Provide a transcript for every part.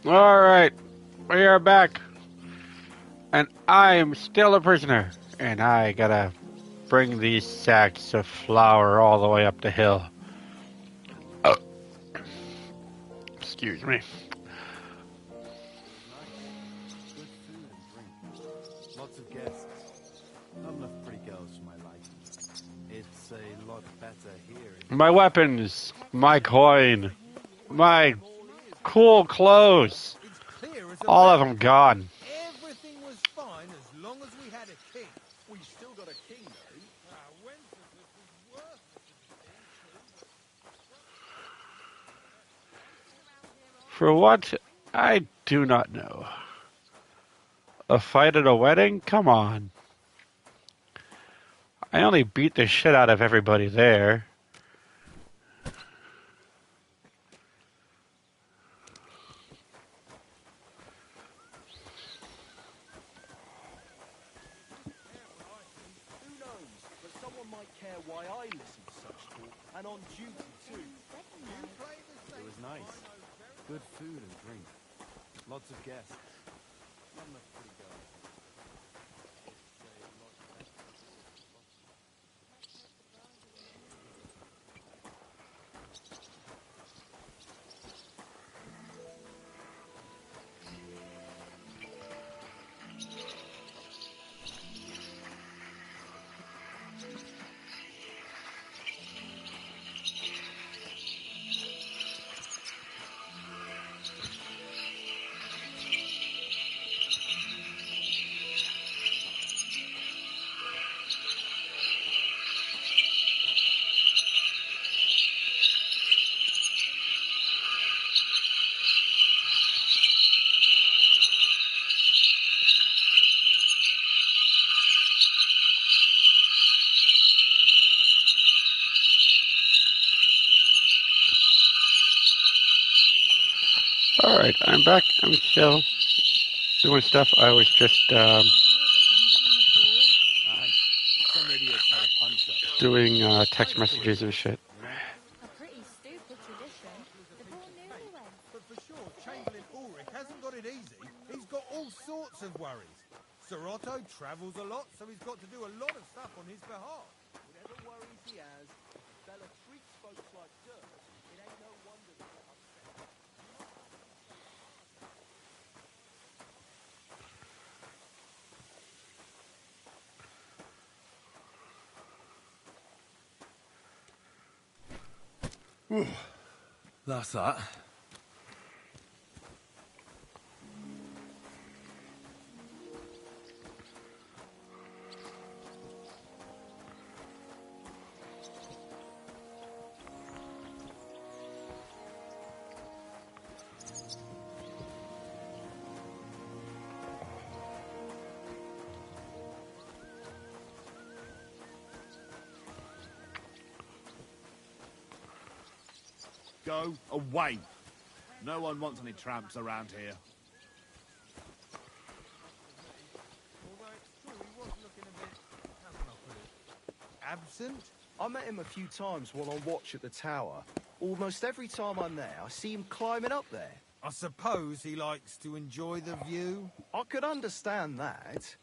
Alright, we are back. And I am still a prisoner. And I gotta bring these sacks of flour all the way up the hill. Oh, excuse me. Good food and drink. Lots of guests. Not enough pretty girls for my liking. It's a lot better here. My weapons, my coin, my cool clothes. It's clear as a All of bell. them gone. Everything was fine as long as we had a king. We still got a king, though. Wenceslas was worthless For what? I do not know. A fight at a wedding? Come on. I only beat the shit out of everybody there. Who knows? But someone might care why I listen to such talk, and on duty too. It was nice. Good food and drink. Lots of guests. Not enough pretty girls. Alright, I'm back. I'm still doing stuff. I was just Aye. Some idiots had a punch up. doing text messages and shit. You know? A pretty stupid tradition. The poor newlyweds. But for sure, Chamberlain Ulrich hasn't got it easy. He's got all sorts of worries. Sir Otto travels a lot, so he's got to do a lot of stuff on his behalf. Whatever worries he has, fella treats folks like dirt. It ain't no wonder that they're upset. That's that. Go away. No one wants any tramps around here. Although it's true, he was looking a bit, how can I put it, absent? I met him a few times while on watch at the tower. Almost every time I'm there, I see him climbing up there. I suppose he likes to enjoy the view. I could understand that.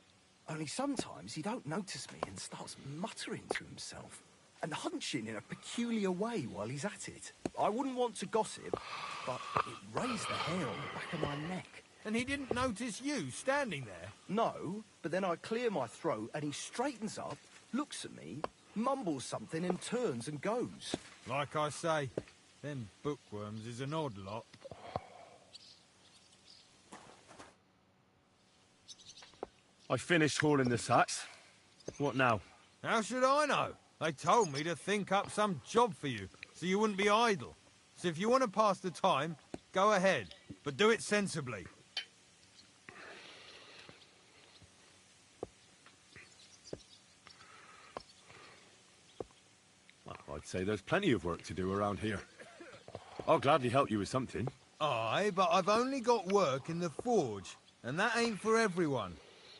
Only sometimes he don't notice me and starts muttering to himself and hunching in a peculiar way while he's at it. I wouldn't want to gossip, but it raised the hair on the back of my neck. And he didn't notice you standing there. No, but then I clear my throat and he straightens up, looks at me, mumbles something and turns and goes. Like I say, them bookworms is an odd lot. I finished hauling the sacks. What now? How should I know? They told me to think up some job for you, so you wouldn't be idle. So if you want to pass the time, go ahead, but do it sensibly. Well, I'd say there's plenty of work to do around here. I'll gladly help you with something. Aye, but I've only got work in the forge, and that ain't for everyone.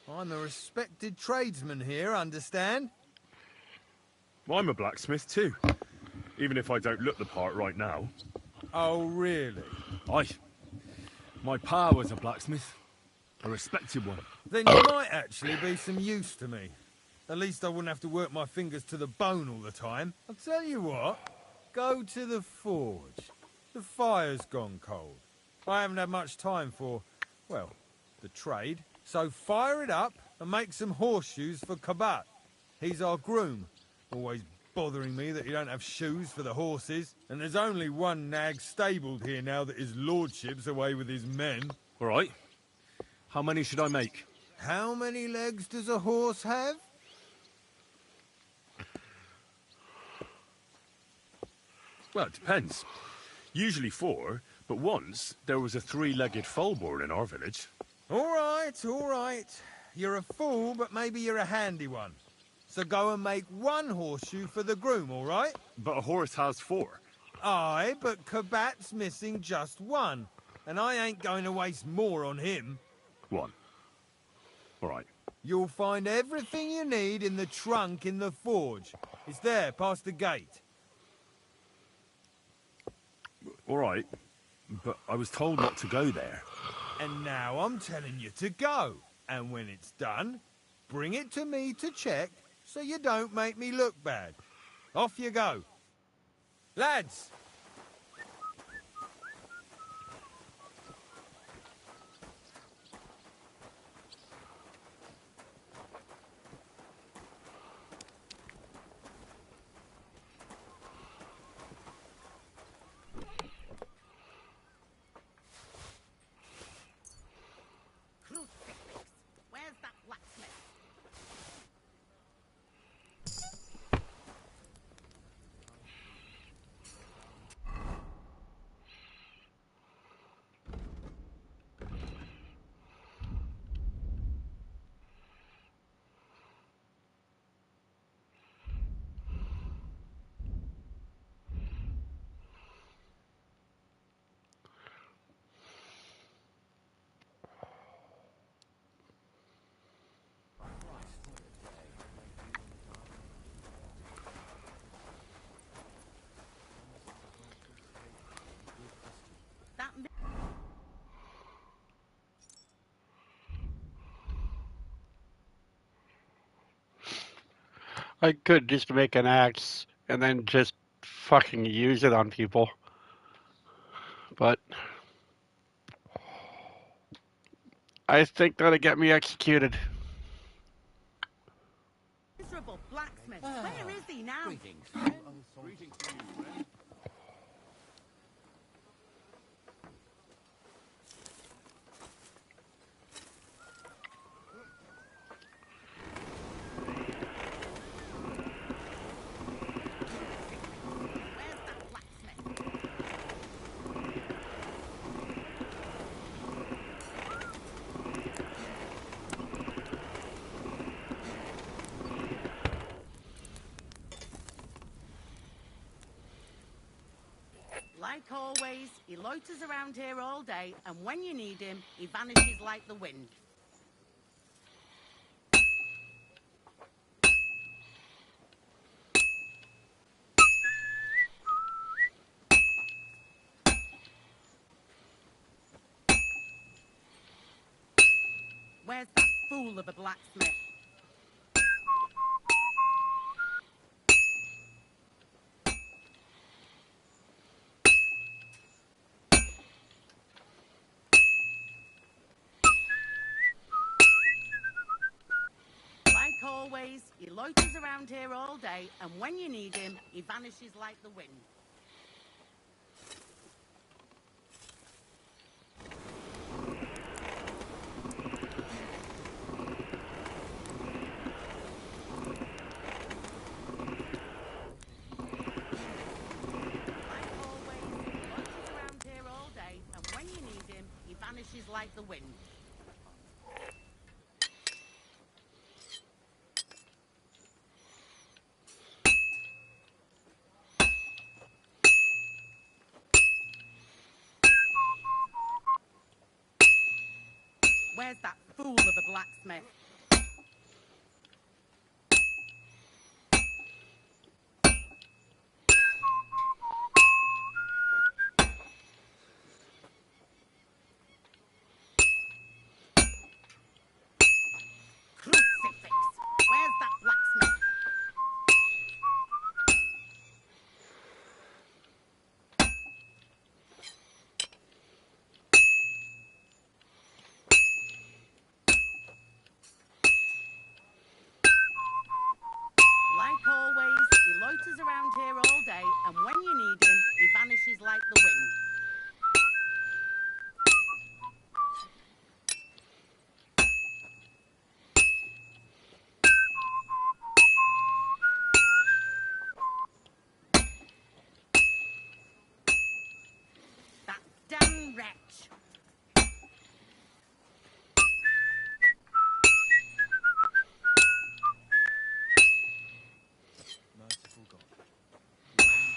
I'm a respected tradesman here, understand? Well, I'm a blacksmith too, even if I don't look the part right now. Oh, really? Aye. My pa was a blacksmith. A respected one. Then you might actually be some use to me. At least I wouldn't have to work my fingers to the bone all the time. I'll tell you what, go to the forge. The fire's gone cold. I haven't had much time for, well, the trade. So fire it up and make some horseshoes for Kabat. He's our groom, always bothering me that he don't have shoes for the horses. And there's only one nag stabled here now that his lordship's away with his men. All right. How many should I make? How many legs does a horse have? Well, it depends. Usually 4, but once there was a 3-legged foal born in our village. All right, all right. You're a fool, but maybe you're a handy one. So go and make 1 horseshoe for the groom, all right? But a horse has 4. Aye, but Kabat's missing just 1. And I ain't going to waste more on him. 1. All right. You'll find everything you need in the trunk in the forge. It's there, past the gate. All right. But I was told not to go there. And now I'm telling you to go. And when it's done, bring it to me to check so you don't make me look bad. Off you go. Lads! Where's that blacksmith? That I could just make an axe and then just fucking use it on people. But I think that'll get me executed. miserable blacksmith. Where is he now? Greetings. Where's that blacksmith? Like always, he loiters around here all day, and when you need him, he vanishes like the wind. Where's that fool of a blacksmith? Like always, he loiters around here all day, and when you need him, he vanishes like the wind. Like always, he loiters around here all day, and when you need him, he vanishes like the wind. Where's that fool of a blacksmith? wretch. Merciful God.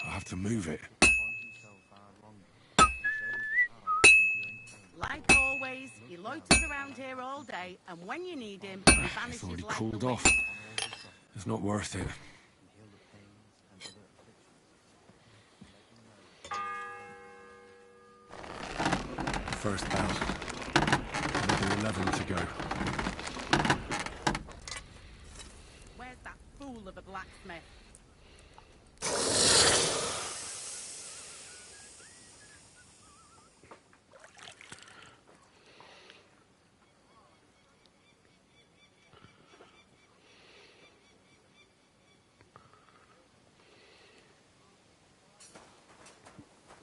I have to move it. Upon himself our wrong, and show us the power of enduring pain. Like always, he loiters around here all day, and when you need him, he It's vanishes already like cooled the wind. off. It's not worth it. And heal the pains and other afflictions. First bout. Another 11 to go. Where's that fool of a blacksmith?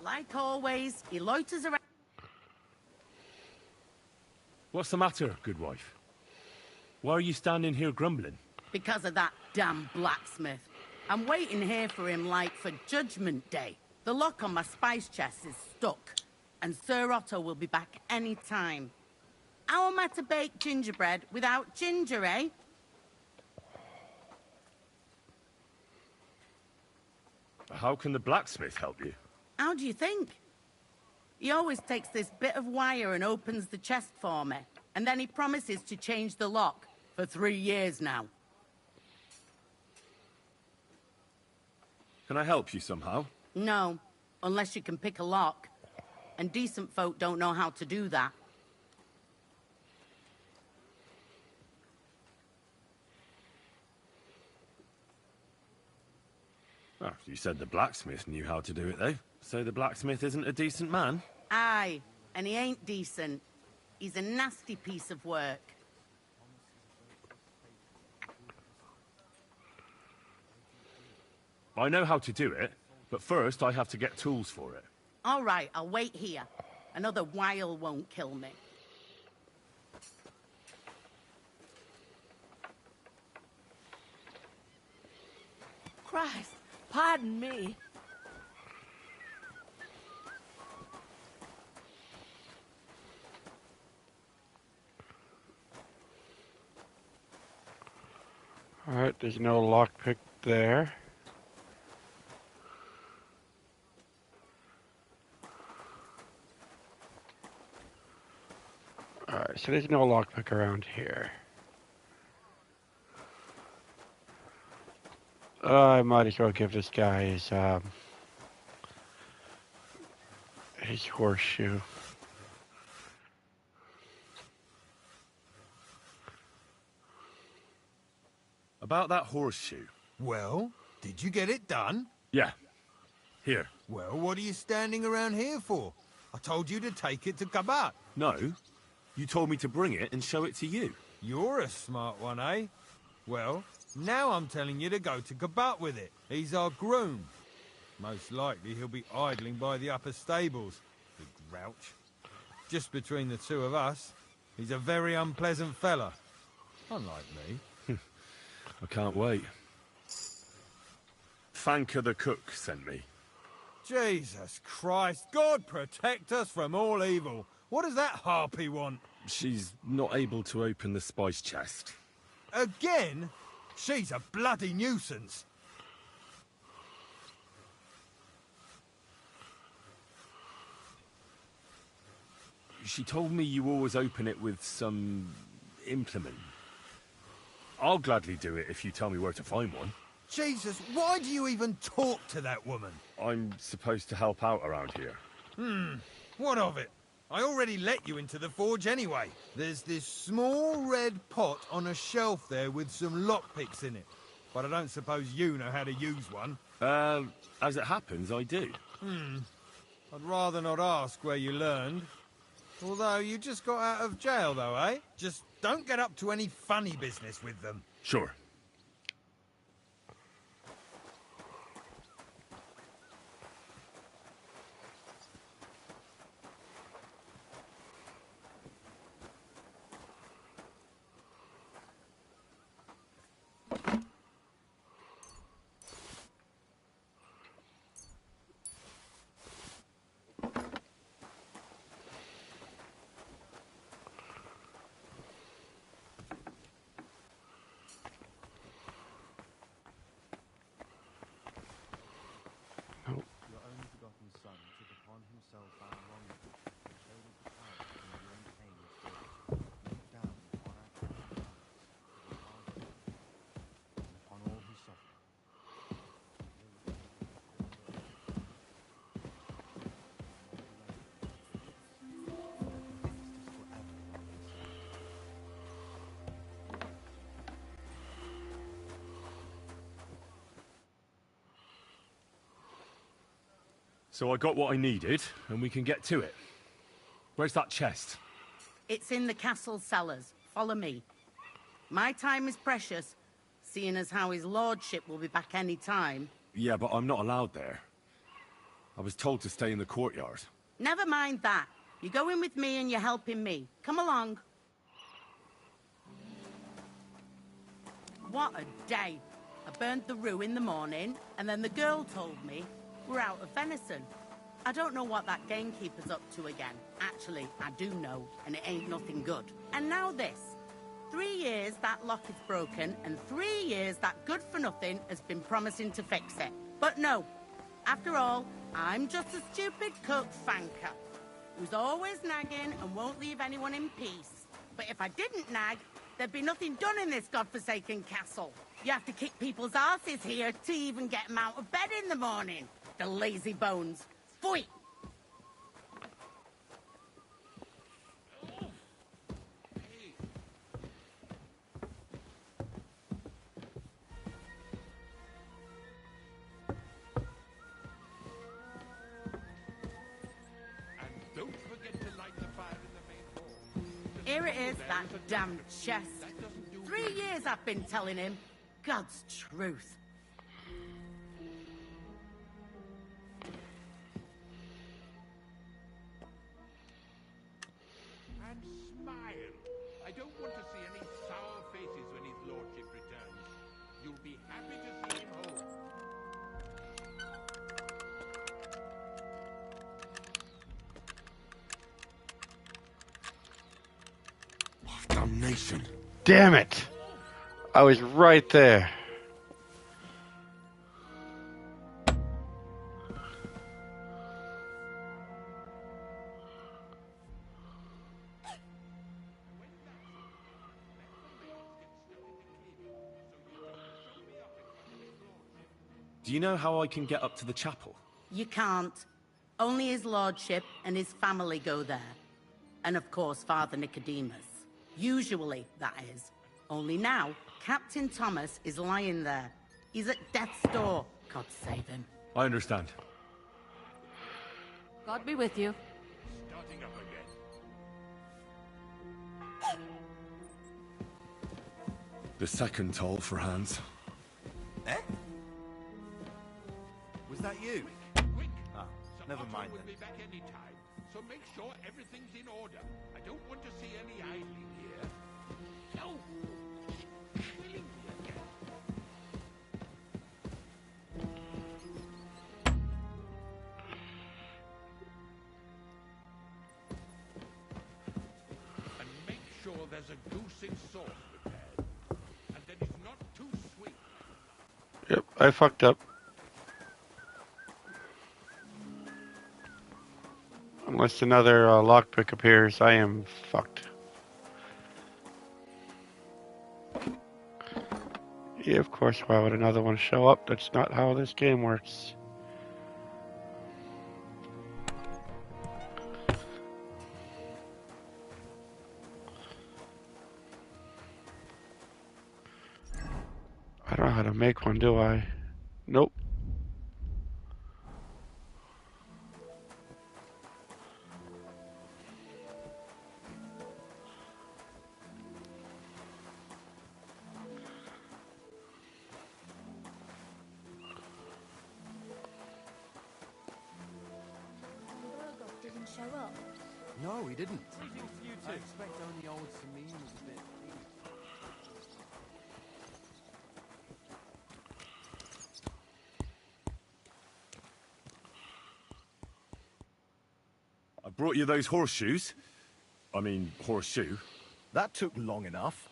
Like always, he loiters around. What's the matter, good wife? Why are you standing here grumbling? Because of that damn blacksmith. I'm waiting here for him like for Judgment Day. The lock on my spice chest is stuck, and Sir Otto will be back any time. How am I to bake gingerbread without ginger, eh? How can the blacksmith help you? How do you think? He always takes this bit of wire and opens the chest for me, and then he promises to change the lock for 3 years now. Can I help you somehow? No, unless you can pick a lock. And decent folk don't know how to do that. Oh, you said the blacksmith knew how to do it, though. So the blacksmith isn't a decent man? Aye, and he ain't decent. He's a nasty piece of work. I know how to do it, but first I have to get tools for it. All right, I'll wait here. Another while won't kill me. Christ, pardon me. Alright, there's no lockpick there. Alright, so there's no lockpick around here. I might as well give this guy his horseshoe. About that horseshoe. Well, did you get it done? Yeah. Here. Well, what are you standing around here for? I told you to take it to Kabat. No. You told me to bring it and show it to you. You're a smart one, eh? Well, now I'm telling you to go to Kabat with it. He's our groom. Most likely he'll be idling by the upper stables, the grouch. Just between the two of us, he's a very unpleasant fella. Unlike me. I can't wait. Thanker the cook sent me. Jesus Christ, God protect us from all evil. What does that harpy want? She's not able to open the spice chest. Again? She's a bloody nuisance. She told me you always open it with some implement. I'll gladly do it if you tell me where to find one. Jesus, why do you even talk to that woman? I'm supposed to help out around here. What of it? I already let you into the forge anyway. There's this small red pot on a shelf there with some lockpicks in it. But I don't suppose you know how to use one. As it happens, I do. I'd rather not ask where you learned. Although you just got out of jail though, eh? Just don't get up to any funny business with them. Sure. So I got what I needed, and we can get to it. Where's that chest? It's in the castle cellars. Follow me. My time is precious, seeing as how his lordship will be back any time. Yeah, but I'm not allowed there. I was told to stay in the courtyard. Never mind that. You're going with me and you're helping me. Come along. What a day. I burned the rue in the morning, and then the girl told me we're out of venison. I don't know what that gamekeeper's up to again. Actually, I do know, and it ain't nothing good. And now this. 3 years that lock is broken, and 3 years that good-for-nothing has been promising to fix it. But no. After all, I'm just a stupid cook fanker who's always nagging and won't leave anyone in peace. But if I didn't nag, there'd be nothing done in this godforsaken castle. You have to kick people's asses here to even get them out of bed in the morning. The lazy bones. Pfui! Here it is, that damned chest. 3 years I've been telling him. God's truth. And smile. I don't want to see any sour faces when his lordship returns. You'll be happy to see him home. Damnation. Damn it! I was right there. Do you know how I can get up to the chapel? You can't. Only his lordship and his family go there. And of course, Father Nicodemus. Usually, that is. Only now, Captain Thomas is lying there. He's at death's door. God save him. I understand. God be with you. Starting up again. The second toll for Hans. Eh? Was that you? Quick! Oh, never mind Will then. be back any time, so make sure everything's in order. I don't want to see any idling here. No! Willingly again. And make sure there's a goose in sauce prepared, and that it's not too sweet. Yep, I fucked up. Unless another lockpick appears, I am fucked. Yeah, of course, why would another one show up? That's not how this game works. I don't know how to make one, do I? Nope. Burgos didn't show up. No, he didn't. You I two. expect only old Samine was a bit... I brought you those horseshoes. I mean, horseshoe. That took long enough.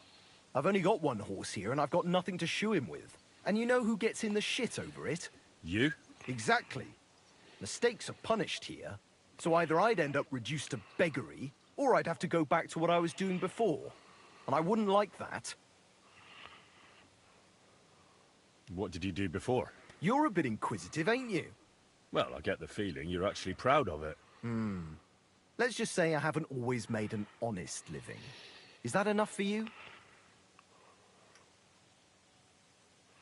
I've only got one horse here and I've got nothing to shoe him with. And you know who gets in the shit over it? You? Exactly. Mistakes are punished here. So either I'd end up reduced to beggary, or I'd have to go back to what I was doing before. And I wouldn't like that. What did you do before? You're a bit inquisitive, ain't you? Well, I get the feeling you're actually proud of it. Let's just say I haven't always made an honest living. Is that enough for you?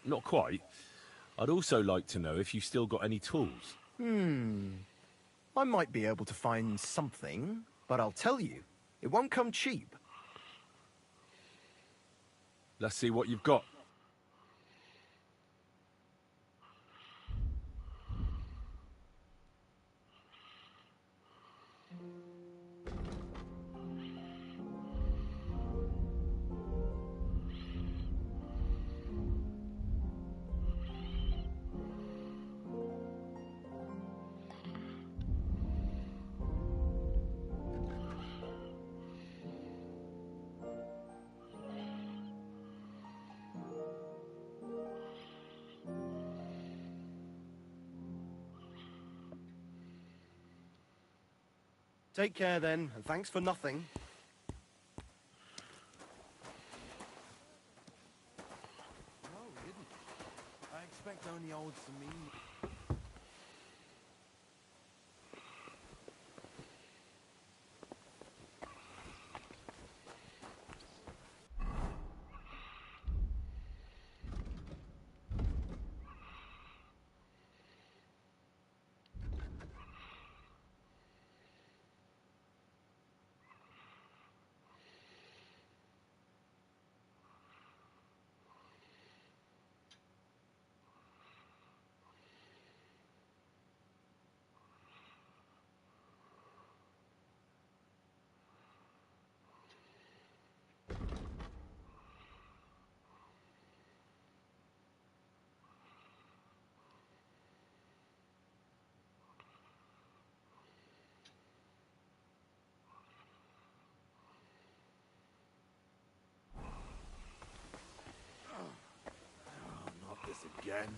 Not quite. I'd also like to know if you still got any tools. I might be able to find something, but I'll tell you, it won't come cheap. Let's see what you've got. Take care then, and thanks for nothing. No, he didn't. I expect only old Samini. Not this again.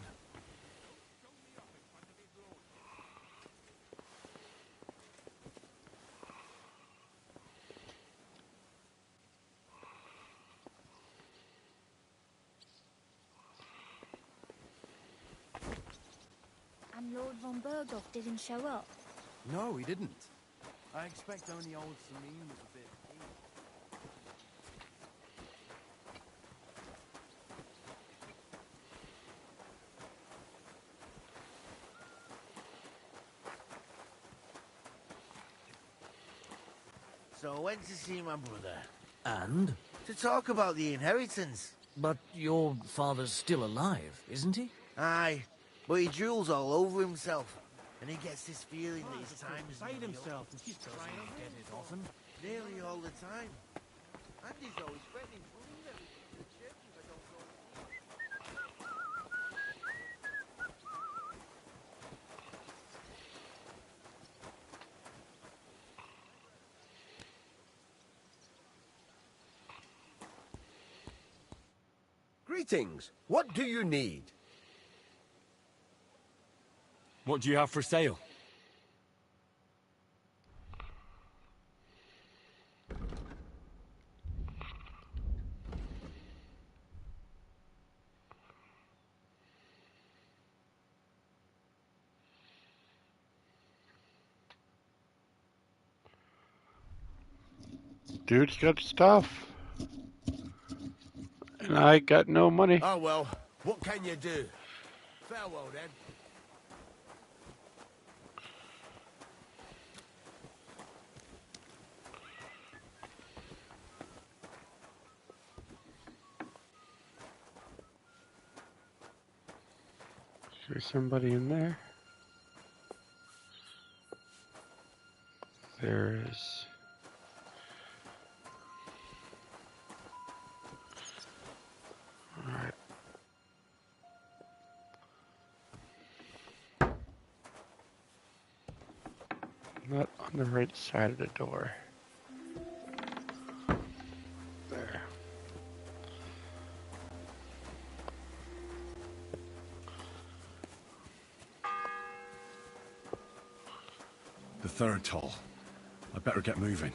And Lord von Berghoff didn't show up. No, he didn't. I expect only old Samini was a bit... So I went to see my brother And? to talk about the inheritance. But your father's still alive, isn't he? Aye, but he drools all over himself, and he gets this feeling that his time is Beside nearly himself up. and keeps trying to get it often. Nearly all the time. And he's always threatening to leave everything to the church if I don't go and see it. Greetings. What do you need? What do you have for sale? Dude's got stuff. And I got no money. Oh, well, what can you do? Farewell, then. Is there somebody in there? There is. Alright. Not on the right side of the door. There. The third toll. I better get moving.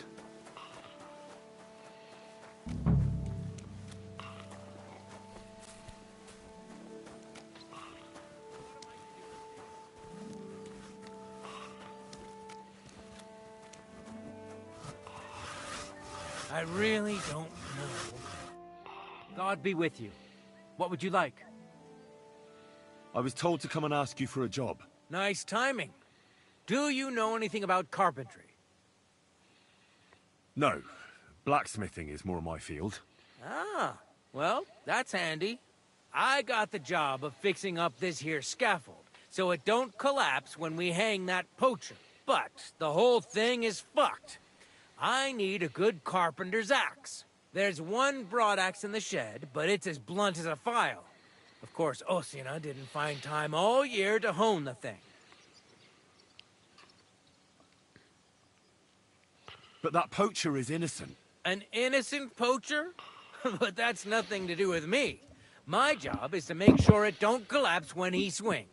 I really don't know. God be with you. What would you like? I was told to come and ask you for a job. Nice timing. Do you know anything about carpentry? No. Blacksmithing is more my field. Ah, well, that's handy. I got the job of fixing up this here scaffold, so it don't collapse when we hang that poacher. But the whole thing is fucked. I need a good carpenter's axe. There's one broadaxe in the shed, but it's as blunt as a file. Of course, Osina didn't find time all year to hone the thing. But that poacher is innocent. An innocent poacher? But that's nothing to do with me. My job is to make sure it don't collapse when he swings.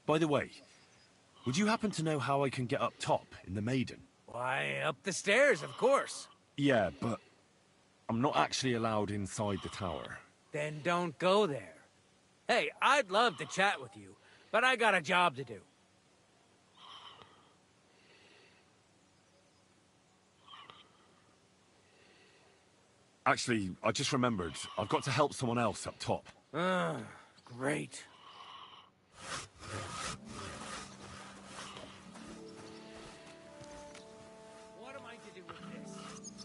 By the way, would you happen to know how I can get up top in the Maiden? Why, up the stairs, of course. Yeah, but I'm not actually allowed inside the tower. Then don't go there. Hey, I'd love to chat with you, but I got a job to do. Actually, I just remembered. I've got to help someone else up top. Great. What am I to do with this?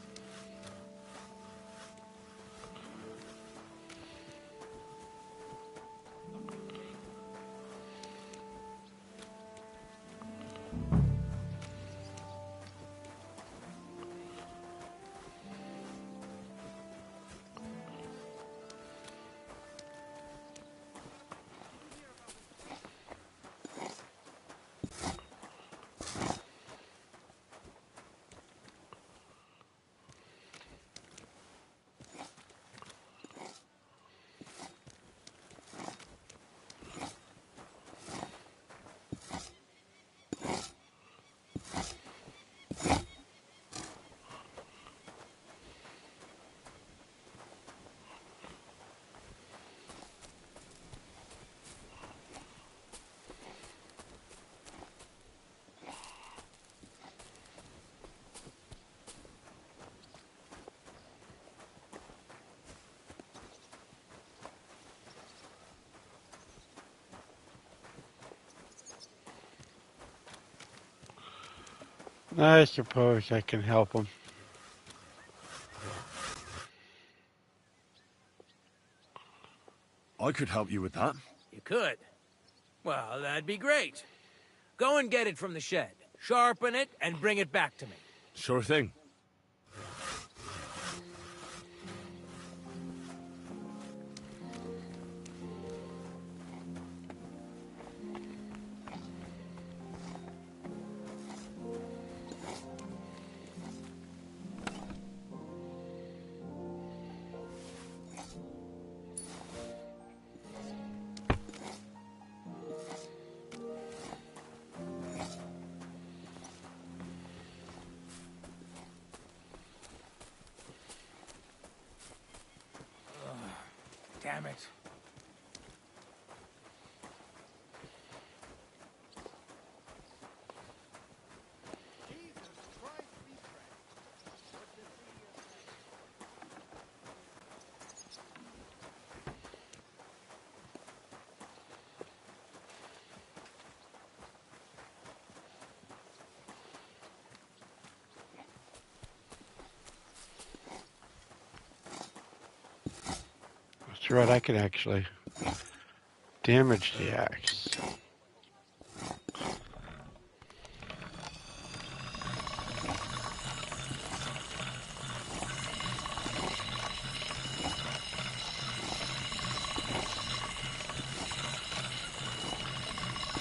I suppose I can help him. I could help you with that. You could. Well, that'd be great. Go and get it from the shed. Sharpen it and bring it back to me. Sure thing. Damn it. That's right, I can actually damage the axe.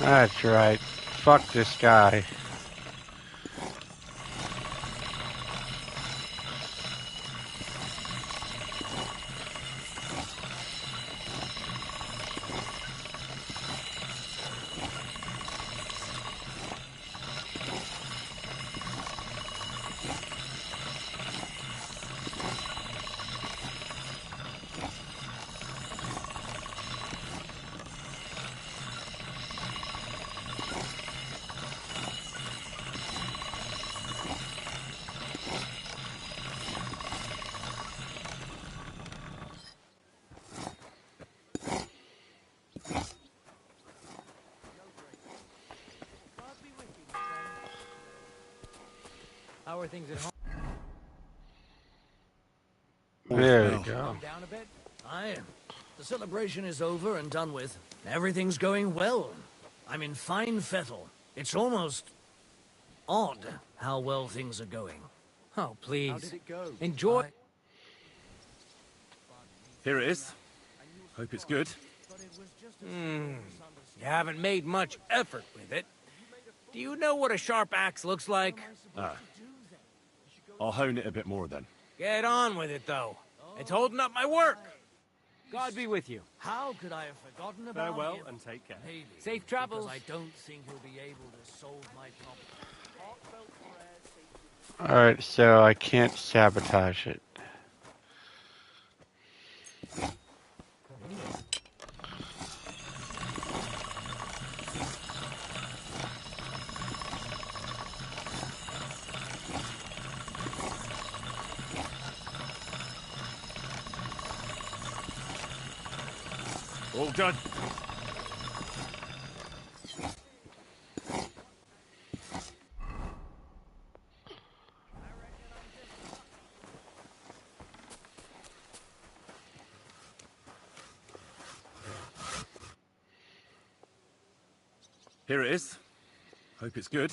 That's right. Fuck this guy. How are things at home? There you Well. go. Calm down a bit? Aye. The celebration is over and done with. Everything's going well. I'm in fine fettle. It's almost odd how well things are going. Oh, please. How did it go? Enjoy. Here it is. Hope it's good. You haven't made much effort with it. Do you know what a sharp axe looks like? I'll hone it a bit more then. Get on with it, though. It's holding up my work. God be with you. How could I have forgotten about Farewell him? and take care. Maybe Safe travels. Because I don't think he'll be able to solve my problem. Alright, so I can't sabotage it. All done. Here it is. Hope it's good.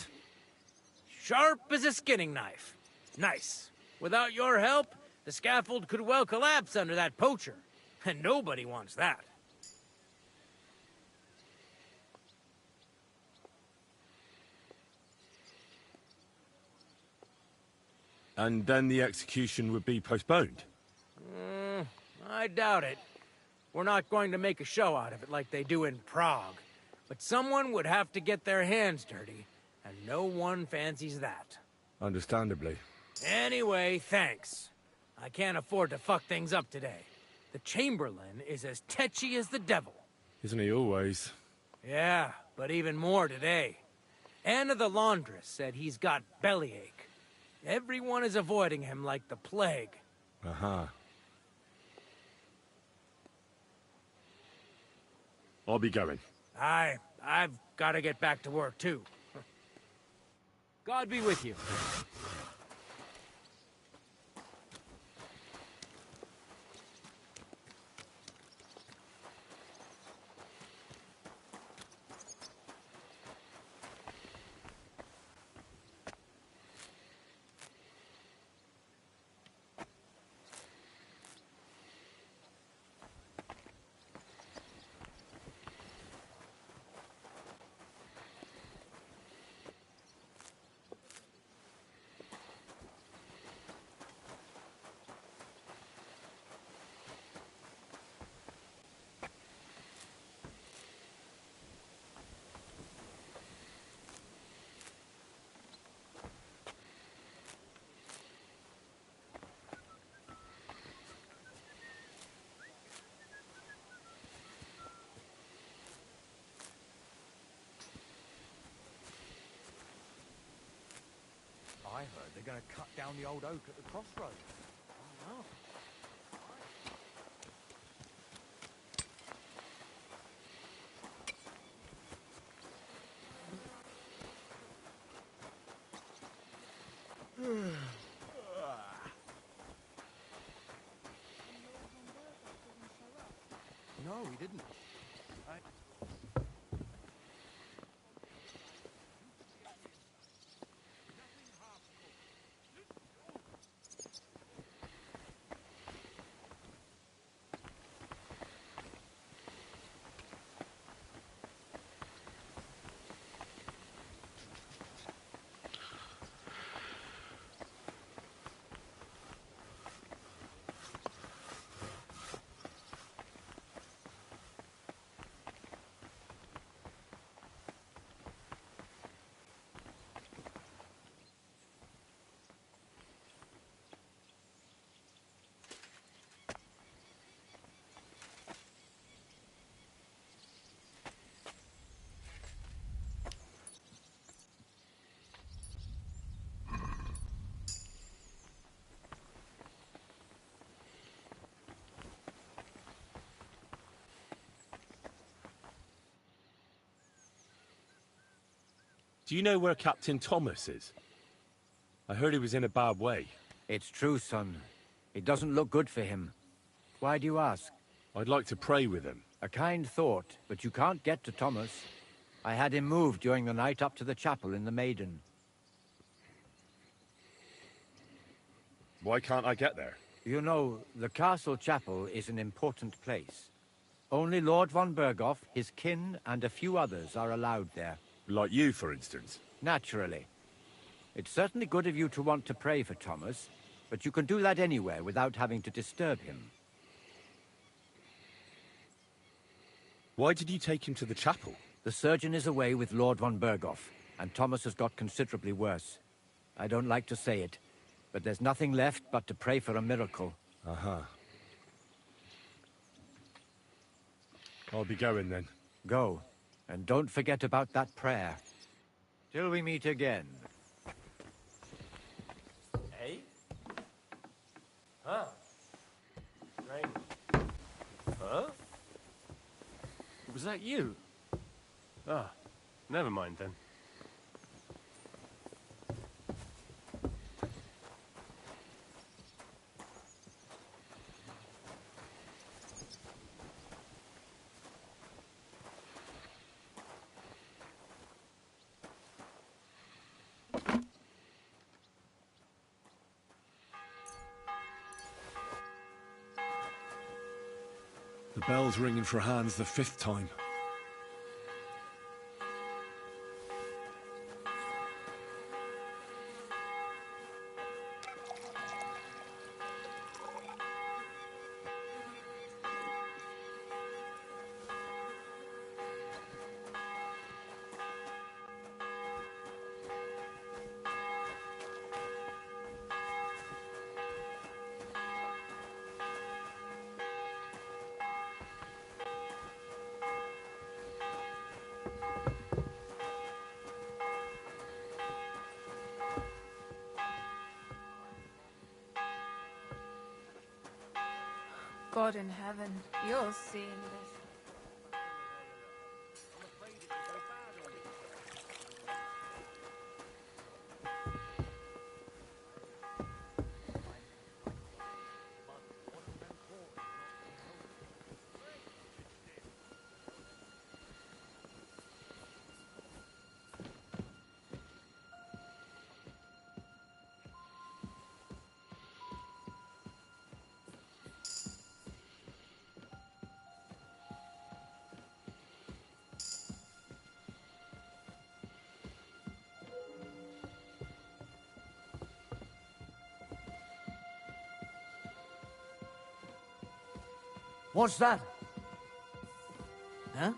Sharp as a skinning knife. Nice. Without your help, the scaffold could well collapse under that poacher. And nobody wants that. And then the execution would be postponed. I doubt it. We're not going to make a show out of it like they do in Prague. But someone would have to get their hands dirty, and no one fancies that. Understandably. Anyway, thanks. I can't afford to fuck things up today. The Chamberlain is as tetchy as the devil. Isn't he always? Yeah, but even more today. Anna the laundress said he's got bellyache. Everyone is avoiding him like the plague. Uh-huh. I'll be going. I've got to get back to work, too. God be with you. I heard they're going to cut down the old oak at the crossroads. Oh, no. No, he didn't. Do you know where Captain Thomas is? I heard he was in a bad way. It's true, son. It doesn't look good for him. Why do you ask? I'd like to pray with him. A kind thought, but you can't get to Thomas. I had him moved during the night up to the chapel in the Maiden. Why can't I get there? You know, the castle chapel is an important place. Only Lord von Berghoff, his kin, and a few others are allowed there. Like you, for instance? Naturally. It's certainly good of you to want to pray for Thomas, but you can do that anywhere without having to disturb him. Why did you take him to the chapel? The surgeon is away with Lord von Berghoff, and Thomas has got considerably worse. I don't like to say it, but there's nothing left but to pray for a miracle. Uh-huh. I'll be going then. Go, and don't forget about that prayer. Till we meet again. Hey? Huh? Strange. Huh? Was that you? Ah, never mind then. The bell's ringing for Hans the 5th time. God in heaven, you're seeing this. What's that? Huh?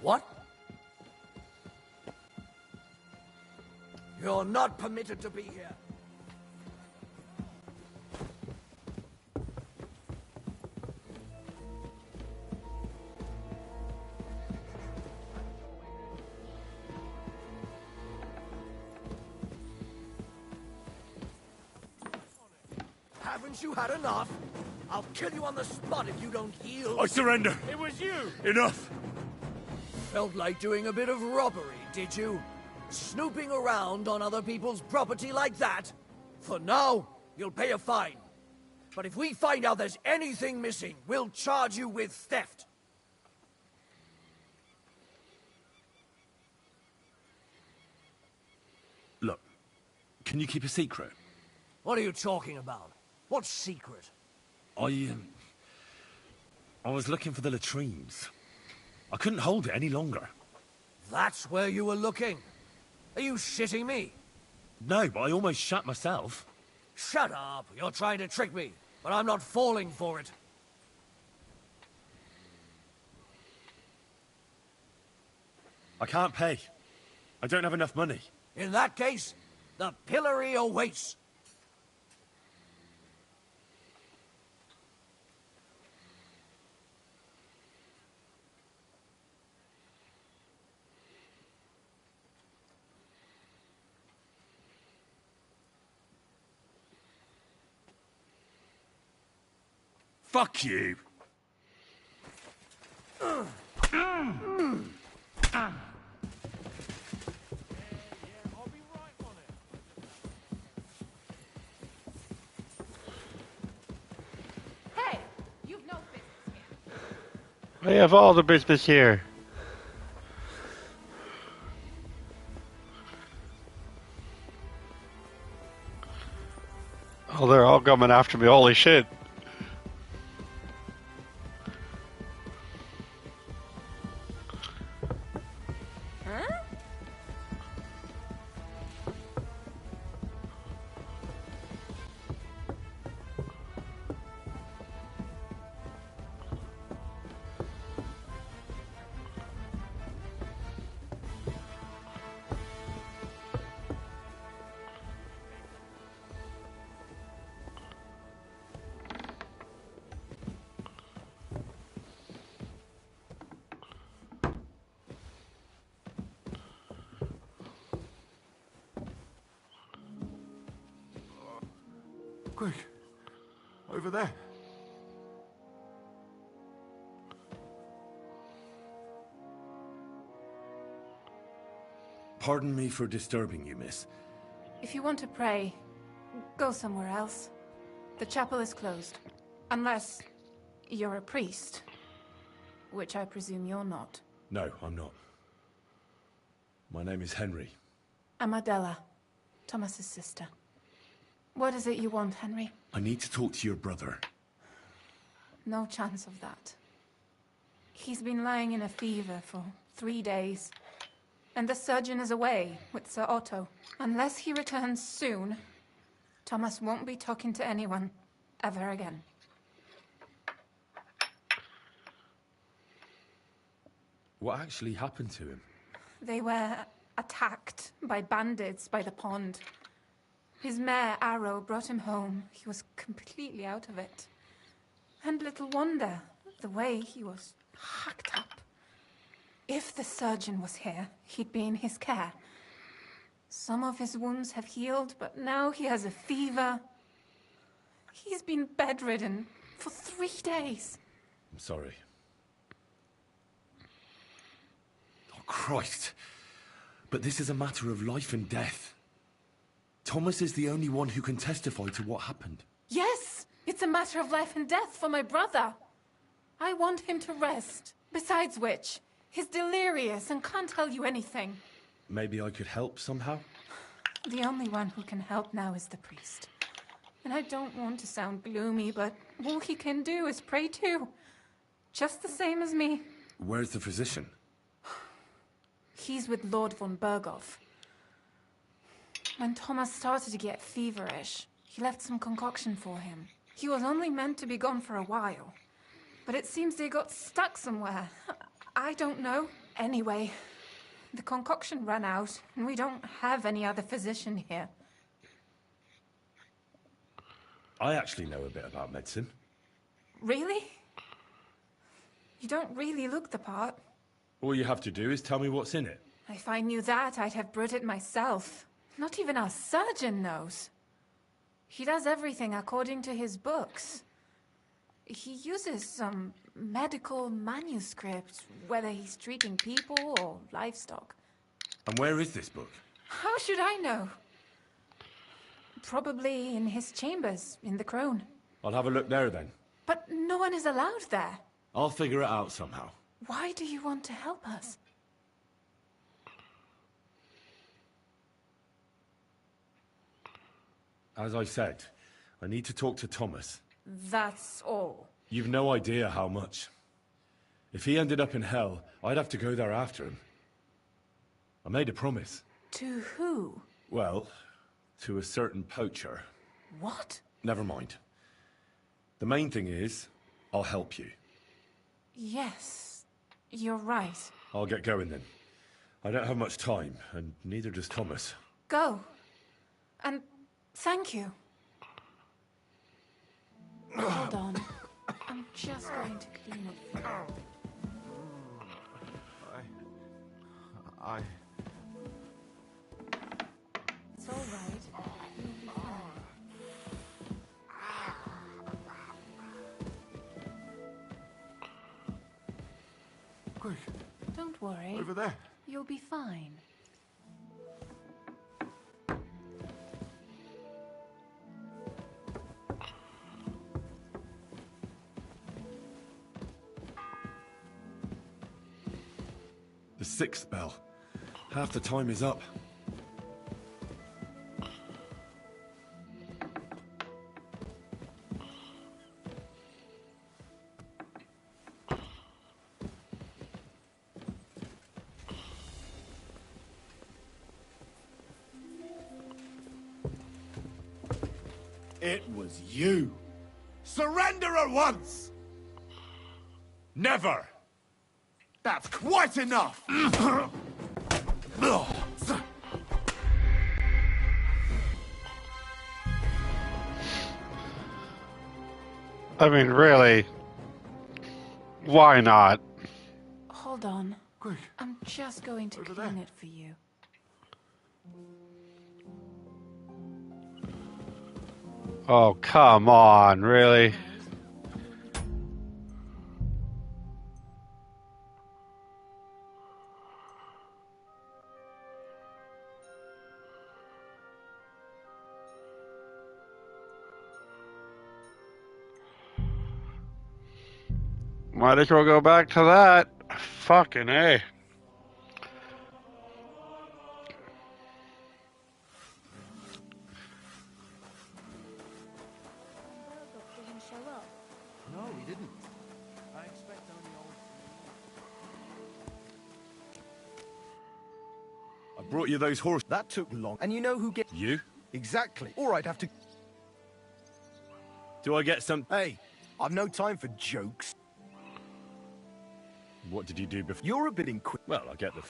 What? You're not permitted to be here. Haven't you had enough? I'll kill you on the spot if you don't yield. I surrender! It was you! Enough! Felt like doing a bit of robbery, did you? Snooping around on other people's property like that? For now, you'll pay a fine. But if we find out there's anything missing, we'll charge you with theft. Look, can you keep a secret? What are you talking about? What secret? I was looking for the latrines. I couldn't hold it any longer. That's where you were looking? Are you shitting me? No, but I almost shat myself. Shut up! You're trying to trick me, but I'm not falling for it. I can't pay. I don't have enough money. In that case, the pillory awaits. Fuck you! I have all the business here. Oh, they're all coming after me. Holy shit. Huh? Quick! Over there. Pardon me for disturbing you, miss. If you want to pray, go somewhere else. The chapel is closed. Unless you're a priest. Which I presume you're not. No, I'm not. My name is Henry. I'm Adela, Thomas's sister. What is it you want, Henry? I need to talk to your brother. No chance of that. He's been lying in a fever for 3 days. And the surgeon is away with Sir Otto. Unless he returns soon, Thomas won't be talking to anyone ever again. What actually happened to him? They were attacked by bandits by the pond. His mare, Arrow, brought him home. He was completely out of it. And little wonder, the way he was hacked up. If the surgeon was here, he'd be in his care. Some of his wounds have healed, but now he has a fever. He's been bedridden for 3 days. I'm sorry. Oh, Christ! But this is a matter of life and death. Thomas is the only one who can testify to what happened. Yes, it's a matter of life and death for my brother. I want him to rest. Besides which, he's delirious and can't tell you anything. Maybe I could help somehow? The only one who can help now is the priest. And I don't want to sound gloomy, but all he can do is pray too. Just the same as me. Where's the physician? He's with Lord von Berghoff. When Thomas started to get feverish, he left some concoction for him. He was only meant to be gone for a while. But it seems they got stuck somewhere. I don't know. Anyway, the concoction ran out, and we don't have any other physician here. I actually know a bit about medicine. Really? You don't really look the part. All you have to do is tell me what's in it. If I knew that, I'd have brewed it myself. Not even our surgeon knows. He does everything according to his books. He uses some medical manuscript, whether he's treating people or livestock. And where is this book? How should I know? Probably in his chambers, in the Crone. I'll have a look there then. But no one is allowed there. I'll figure it out somehow. Why do you want to help us? As I said, I need to talk to Thomas. That's all. You've no idea how much. If he ended up in hell, I'd have to go there after him. I made a promise. To who? Well, to a certain poacher. What? Never mind. The main thing is, I'll help you. Yes, you're right. I'll get going then. I don't have much time, and neither does Thomas. Go. And thank you. Hold on. I'm just going to clean it for you. It's all right. You'll be fine. Quick. Don't worry. Over there. You'll be fine. sixth bell. Half the time is up. It was you. Surrender at once! Never! That's quite enough! I mean, really, why not? Hold on. I'm just going to clean it for you. Oh, come on, really? Might as well go back to that. Fucking A. Didn't show up. No, he didn't. I expect only old... I brought you those horses. That took long. And you know who get... You? Exactly. All right, have to... Do I get some... Hey, I've no time for jokes. What did you do before? You're a bit inquisitive. Well, I get the...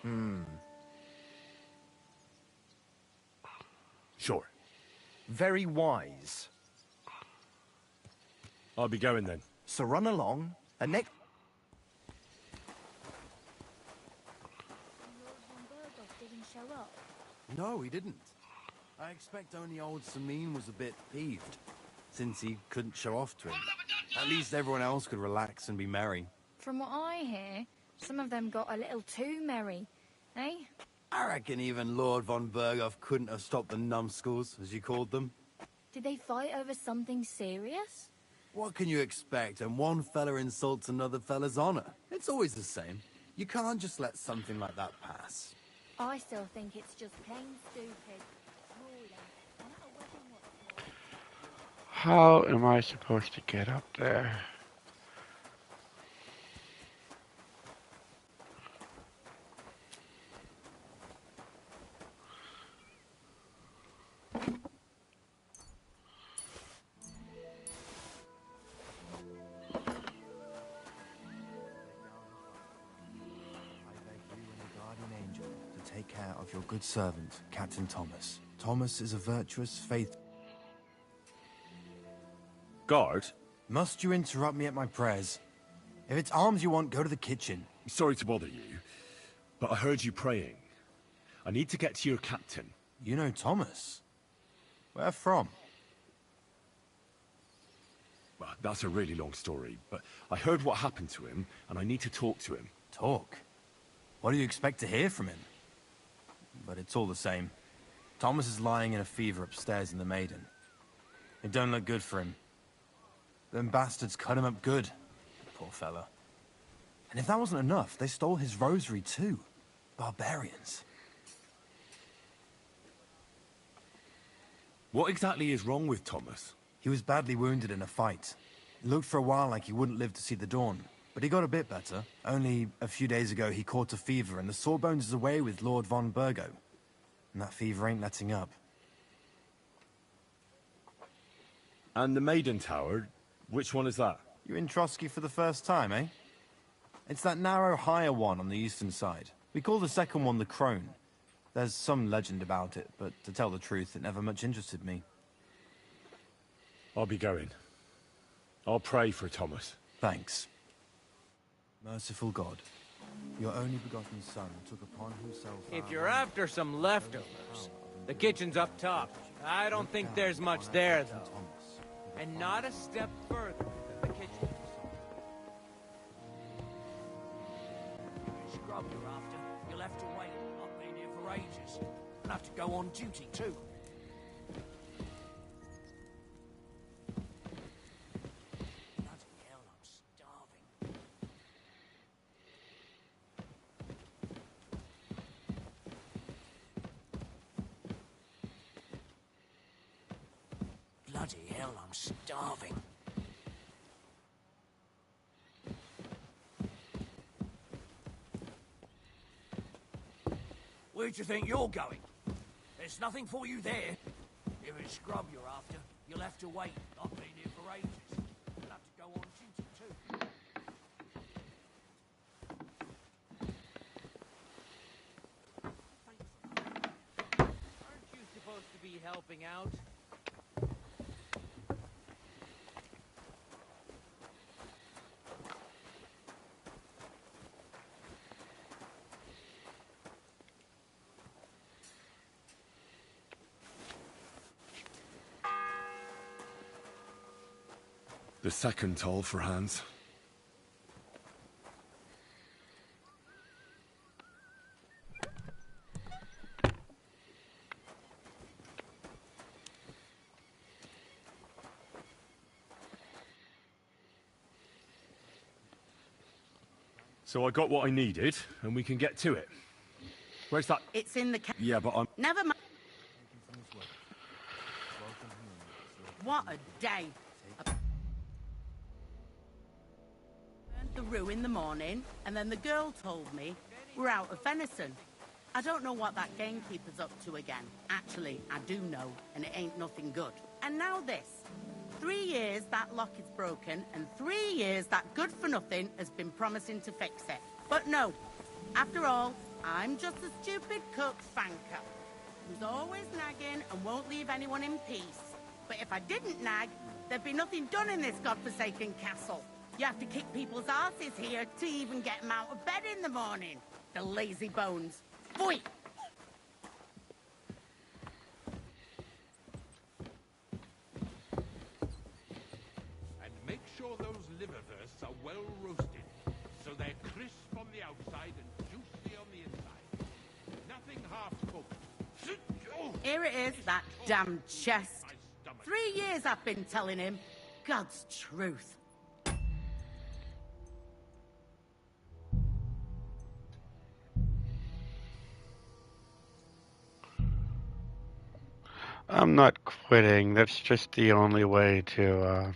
Sure. Very wise. I'll be going then. So run along, and next... Didn't show up. No, he didn't. I expect only old Samin was a bit peeved, since he couldn't show off to him. At least everyone else could relax and be merry. From what I hear, some of them got a little too merry, eh? I reckon even Lord von Berghoff couldn't have stopped the numbskulls, as you called them. Did they fight over something serious? What can you expect when one fella insults another fella's honor? It's always the same. You can't just let something like that pass. I still think it's just plain stupid. Royal, and at a wedding what's more. How am I supposed to get up there? Take care of your good servant, Captain Thomas. Thomas is a virtuous, faith... Guard? Must you interrupt me at my prayers? If it's arms you want, go to the kitchen. Sorry to bother you, but I heard you praying. I need to get to your captain. You know Thomas? Where from? Well, that's a really long story, but I heard what happened to him, and I need to talk to him. Talk? What do you expect to hear from him? But it's all the same. Thomas is lying in a fever upstairs in the Maiden. It don't look good for him. Them bastards cut him up good. Poor fella. And if that wasn't enough, they stole his rosary too. Barbarians. What exactly is wrong with Thomas? He was badly wounded in a fight. It looked for a while like he wouldn't live to see the dawn. But he got a bit better. Only a few days ago he caught a fever and the Sawbones is away with Lord von Burgo. And that fever ain't letting up. And the Maiden Tower, which one is that? You in Trotsky for the first time, eh? It's that narrow, higher one on the eastern side. We call the second one the Crone. There's some legend about it, but to tell the truth, it never much interested me. I'll be going. I'll pray for Thomas. Thanks. Merciful God, your only begotten Son took upon himself... If you're after some leftovers, the kitchen's up top. I don't think there's much there, though. And not a step further than the kitchen. Scrub you're after. You'll have to wait. I've been here for ages. I'll have to go on duty, too. Bloody hell, I'm starving. Where do you think you're going? There's nothing for you there. If it's scrub you're after, you'll have to wait. I've been here for ages. You'll have to go on duty too. Aren't you supposed to be helping out? The second toll for Hans. So I got what I needed, and we can get to it. Where's that? It's in the Yeah, but I'm... Never mind. What a day. I burnt the rue in the morning, and then the girl told me we're out of venison. I don't know what that gamekeeper's up to again. Actually, I do know, and it ain't nothing good. And now this. 3 years that lock is broken, and 3 years that good-for-nothing has been promising to fix it. But no. After all, I'm just a stupid cook fanker who's always nagging and won't leave anyone in peace. But if I didn't nag, there'd be nothing done in this godforsaken castle. You have to kick people's asses here to even get them out of bed in the morning. The lazy bones. Boy! And make sure those liverwursts are well roasted, so they're crisp on the outside and juicy on the inside. Nothing half-cooked. Here it is, that damn chest. 3 years I've been telling him. God's truth. I'm not quitting. That's just the only way to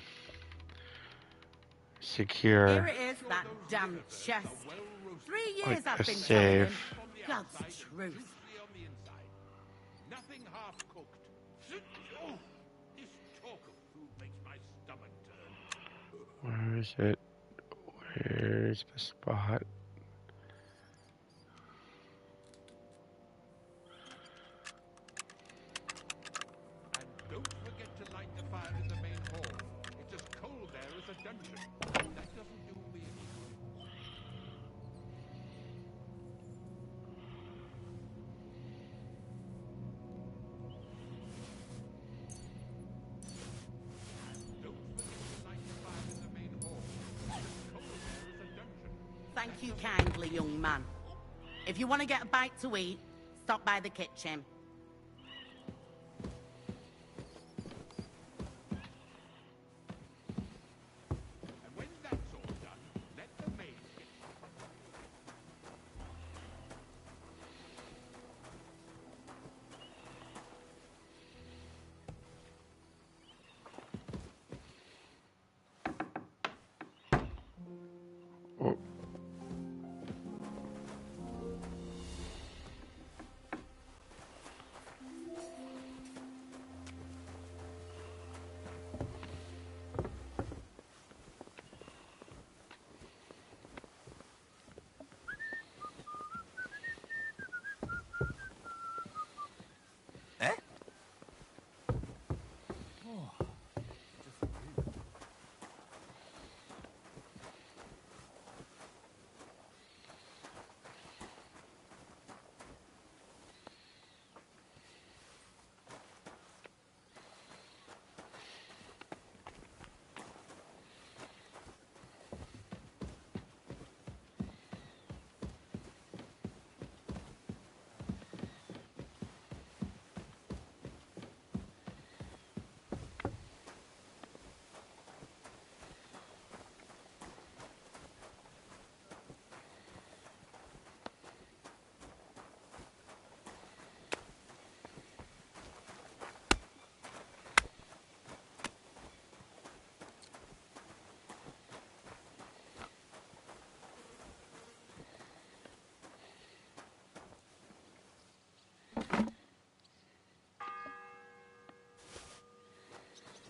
secure Here it is, that damn chest. 3 years like, a I've been telling him. save. God's truth. Nothing half-cooked. This talk of food makes my stomach turn. Where is it? Where's the spot? And don't forget to light the fire in the main hall. It's as cold there as a dungeon. That doesn't do me any good. Thank you kindly, young man. If you want to get a bite to eat, stop by the kitchen. And when that's all done, let the maid get Oh.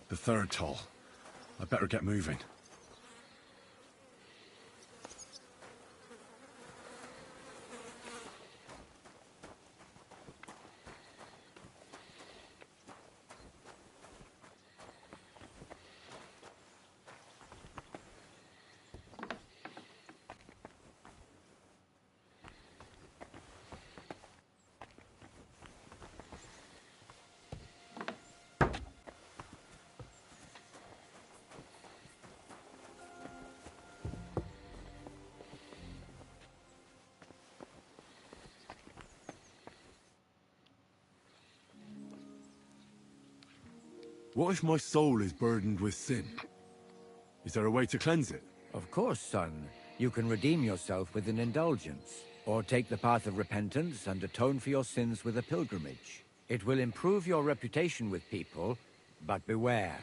The third toll. I better get moving. What if my soul is burdened with sin? Is there a way to cleanse it? Of course, son. You can redeem yourself with an indulgence, or take the path of repentance and atone for your sins with a pilgrimage. It will improve your reputation with people, but beware.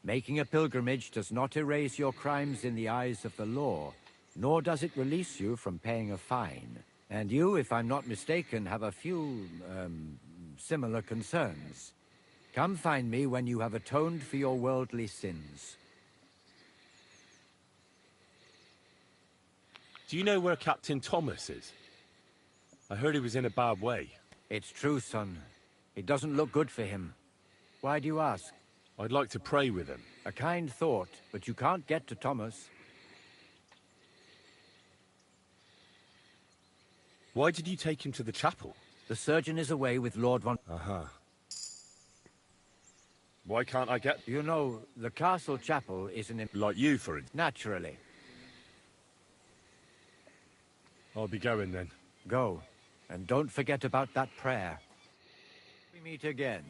Making a pilgrimage does not erase your crimes in the eyes of the law, nor does it release you from paying a fine. And you, if I'm not mistaken, have a few, similar concerns. Come find me when you have atoned for your worldly sins. Do you know where Captain Thomas is? I heard he was in a bad way. It's true, son. It doesn't look good for him. Why do you ask? I'd like to pray with him. A kind thought, but you can't get to Thomas. Why did you take him to the chapel? The surgeon is away with Lord von... Why can't I get... You know, the castle chapel is an... Like you, for instance. Naturally. I'll be going then. Go. And don't forget about that prayer. We meet again.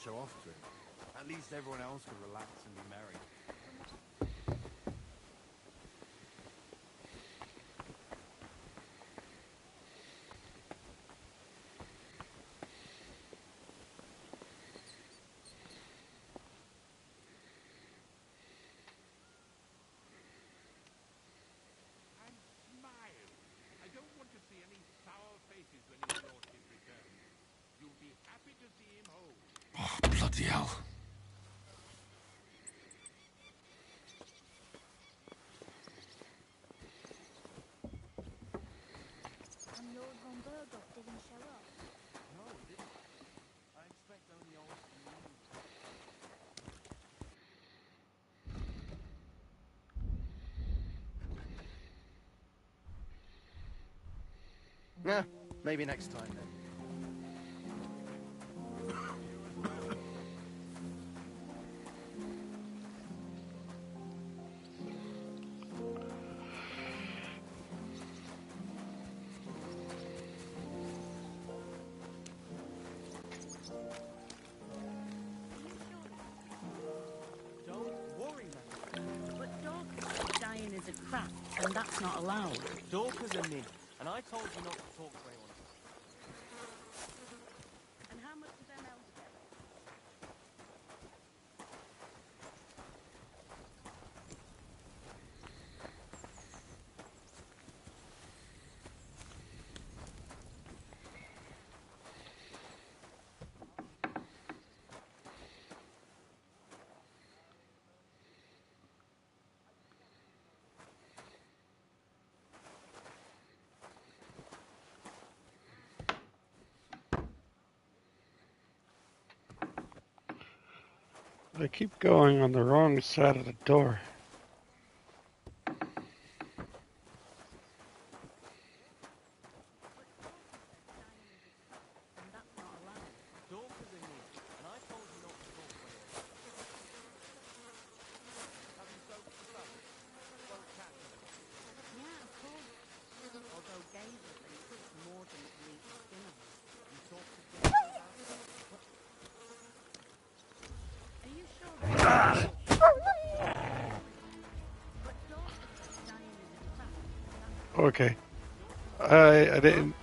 Show off to him. At least everyone else could relax and be merry. And smile. I don't want to see any sour faces when his lordship returns. You'll be happy to see him home. Oh, bloody hell. And Lord von Berghoff didn't show up. No, he didn't. I expect only old Yeah, maybe next time then. is a craft, and that's not allowed. Dorcas and me, and I told you not to talk to anyone. And how much is them elves get? They keep going on the wrong side of the door. Okay. I didn't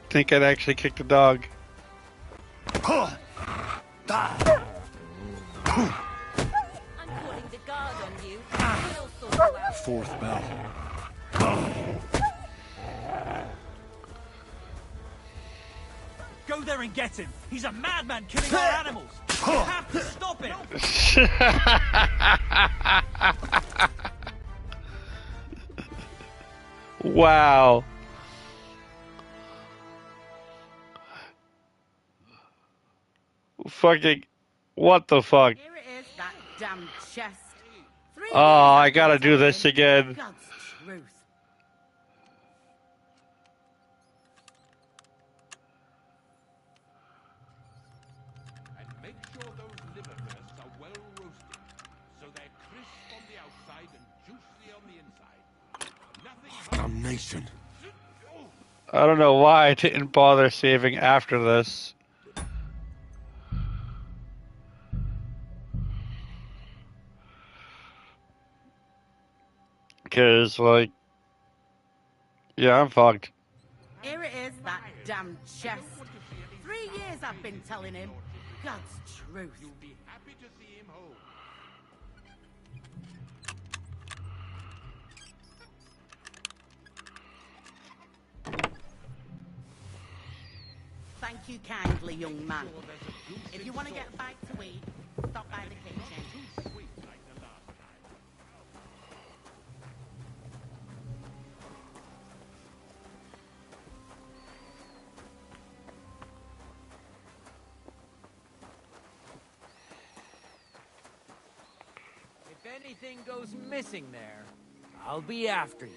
think I'd actually kick the dog. I'm calling the guard on you. We'll sort you out. Fourth bell. Go there and get him. He's a madman killing our animals. You have to stop him. Wow. Fucking, what the fuck? Here it is, that damn chest. 3 Oh, years I I've been gotta do telling this him. again. God's truth. And make sure those liverwursts are well roasted, so they're crisp on the outside and juicy on the inside. Nothing. Damnation. I don't know why I didn't bother saving after this. Because, like, yeah, I'm fucked. Here it is, that damn chest. 3 years I've been telling him. God's truth. You'll be happy to see him home. Thank you kindly, young man. If you want to get a bite to eat, stop by the kitchen. If anything goes missing there, I'll be after you.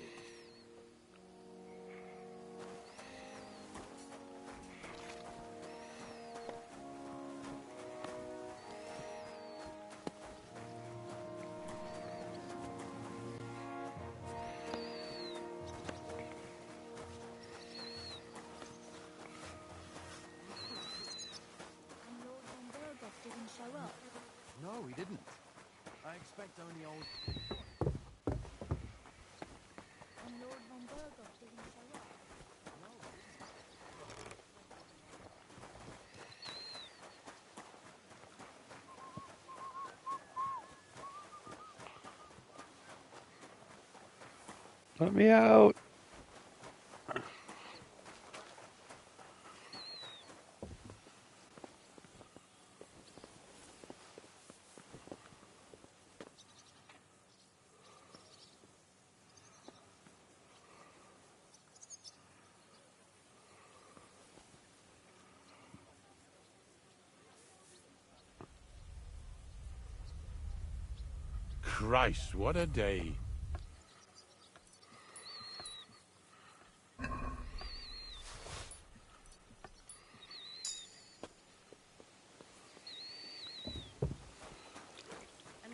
And Lord von Burgos didn't show up. No, he didn't. I expect only old... And Lord von Burgos didn't show up. Let me out. Christ, what a day. And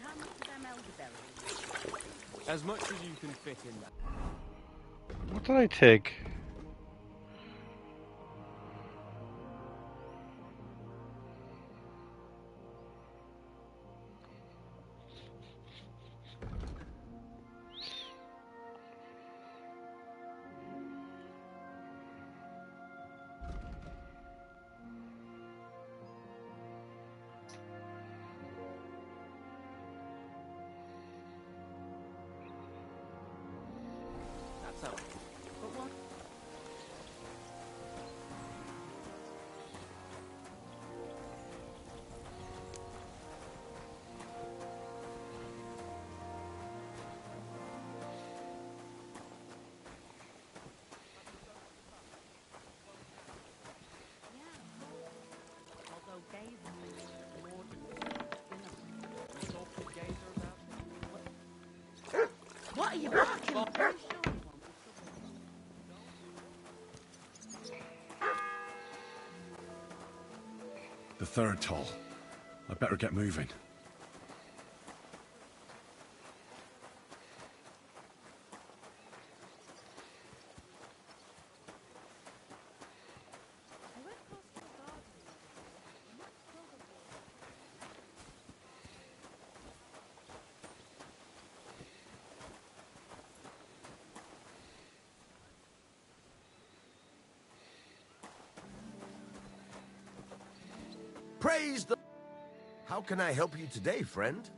how much are them elderberries? As much as you can fit in that. What did I take? That's all. But what? Although Gazer thinks more What are you barking at? The third toll. I better get moving. Praise the... How can I help you today, friend?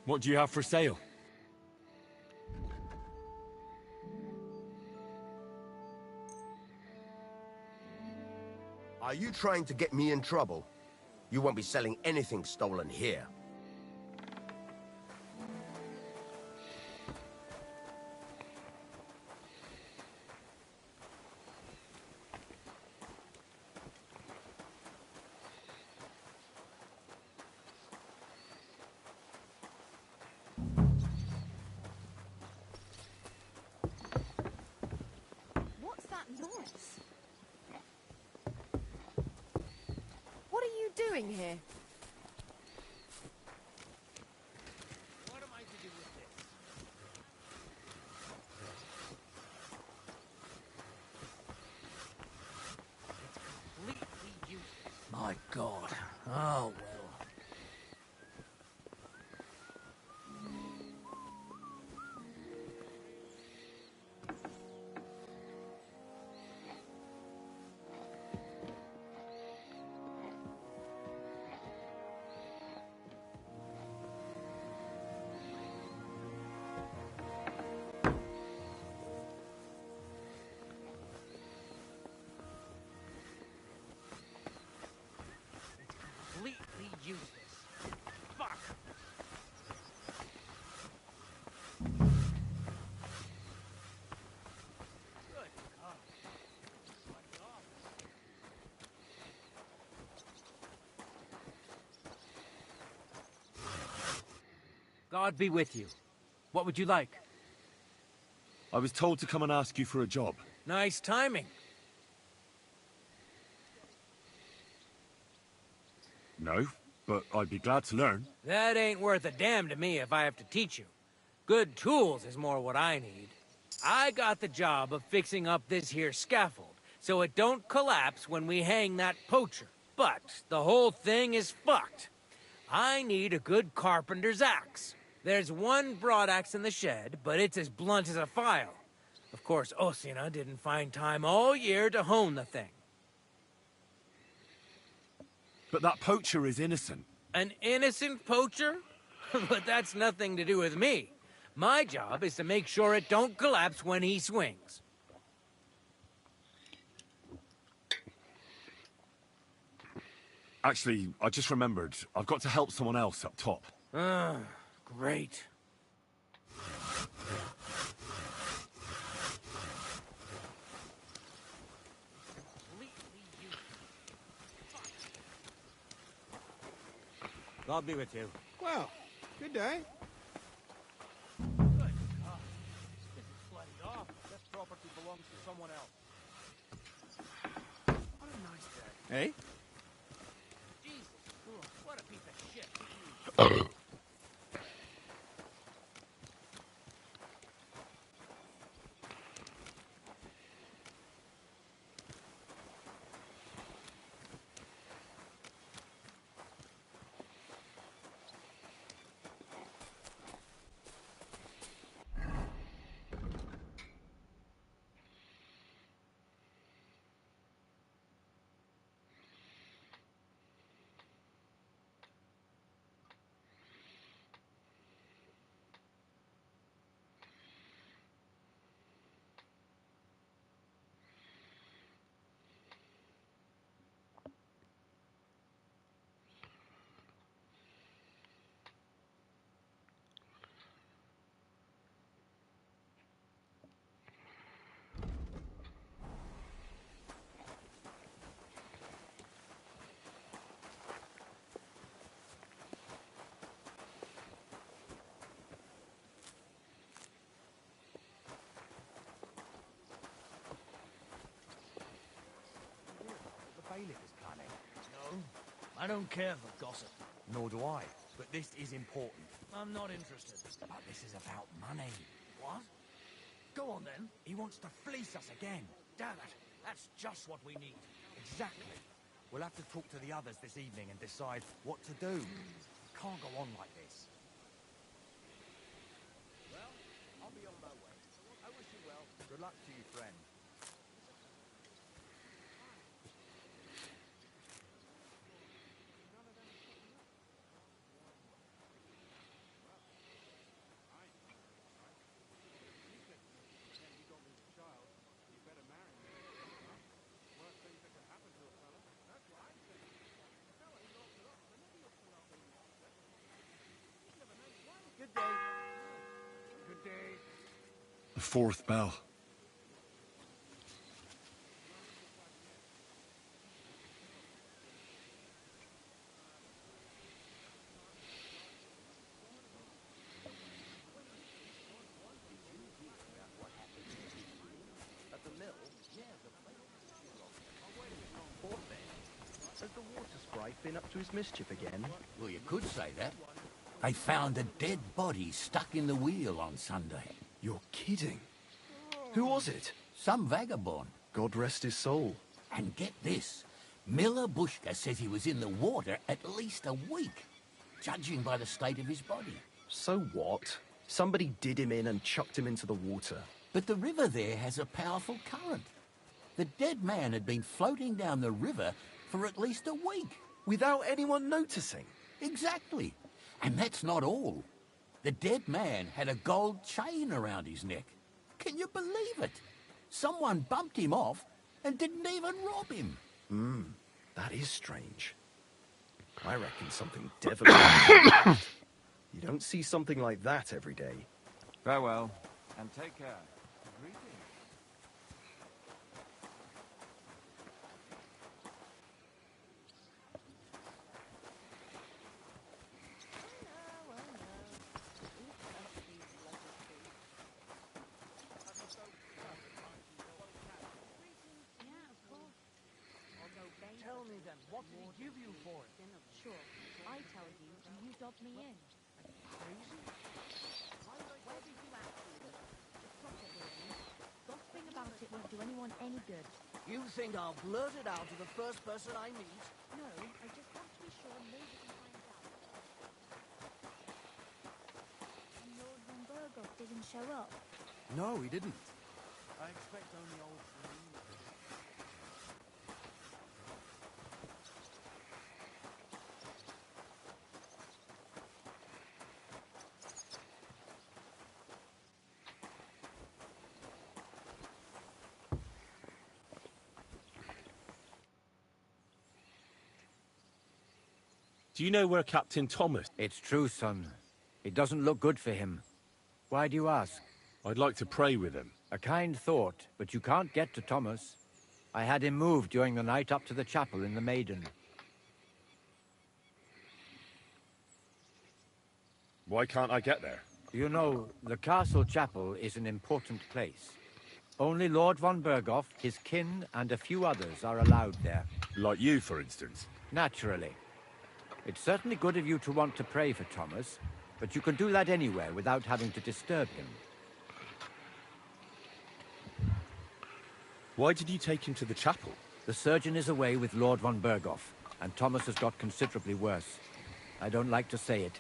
What do you have for sale? Are you trying to get me in trouble? You won't be selling anything stolen here. What's that noise? What are you doing here? What am I to do with this? It's completely useless. My God. Oh, well. Completely useless. Fuck! Good God. My God. God be with you. What would you like? I was told to come and ask you for a job. Nice timing. No, but I'd be glad to learn. That ain't worth a damn to me if I have to teach you. Good tools is more what I need. I got the job of fixing up this here scaffold, so it don't collapse when we hang that poacher. But the whole thing is fucked. I need a good carpenter's axe. There's one broadaxe in the shed, but it's as blunt as a file. Of course, Osina didn't find time all year to hone the thing. But that poacher is innocent. An innocent poacher? But that's nothing to do with me. My job is to make sure it don't collapse when he swings. Actually, I just remembered. I've got to help someone else up top. Great. God be with you. Well, good day. Good God. This is bloody off. This property belongs to someone else. What a nice day. Hey? Jesus, what a piece of shit. Bailiff is planning. No, I don't care for gossip. Nor do I. But this is important. I'm not interested. But this is about money. What? Go on then. He wants to fleece us again. Damn it. That's just what we need. Exactly. We'll have to talk to the others this evening and decide what to do. Can't go on like this. Well, I'll be on my way. I wish you well. Good luck to you, friend. The fourth bell. At the mill? Yeah, the place is too long. Oh, wait a minute. Poor thing. Has the water sprite been up to his mischief again? Well, you could say that. They found a dead body stuck in the wheel on Sunday. You're kidding. Who was it? Some vagabond. God rest his soul. And get this. Miller Bushka says he was in the water at least a week, judging by the state of his body. So what? Somebody did him in and chucked him into the water. But the river there has a powerful current. The dead man had been floating down the river for at least a week. Without anyone noticing? Exactly. And that's not all. The dead man had a gold chain around his neck. Can you believe it? Someone bumped him off and didn't even rob him. That is strange. I reckon something devilish. You don't see something like that every day. Farewell, and take care. Greetings. Tell me then, what did he give you for it? They're not sure. I tell you, and you dob me in. Crazy? Where did you ask me? The prophet here. Gossiping about it won't do anyone any good. You think I'll blurt it out to the first person I meet? No, I just want to be sure nobody finds out. And Lord von Burgos didn't show up. No, he didn't. I expect only old Selena. Do you know where Captain Thomas? It's true, son. It doesn't look good for him. Why do you ask? I'd like to pray with him. A kind thought, but you can't get to Thomas. I had him moved during the night up to the chapel in the Maiden. Why can't I get there? You know, the castle chapel is an important place. Only Lord von Berghoff, his kin, and a few others are allowed there. Like you, for instance? Naturally. It's certainly good of you to want to pray for Thomas, but you can do that anywhere without having to disturb him. Why did you take him to the chapel? The surgeon is away with Lord von Berghoff, and Thomas has got considerably worse. I don't like to say it,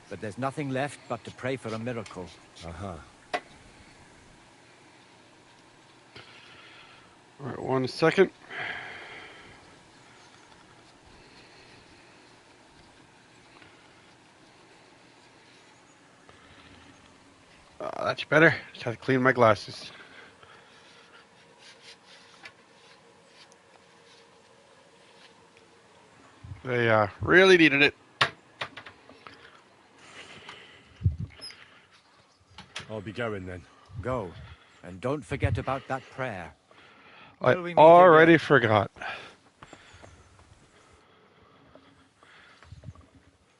but there's nothing left but to pray for a miracle. Uh-huh. All right, 1 second. That's better. Just have to clean my glasses. They really needed it. I'll be going then. Go. And don't forget about that prayer. I Till we meet already again. forgot.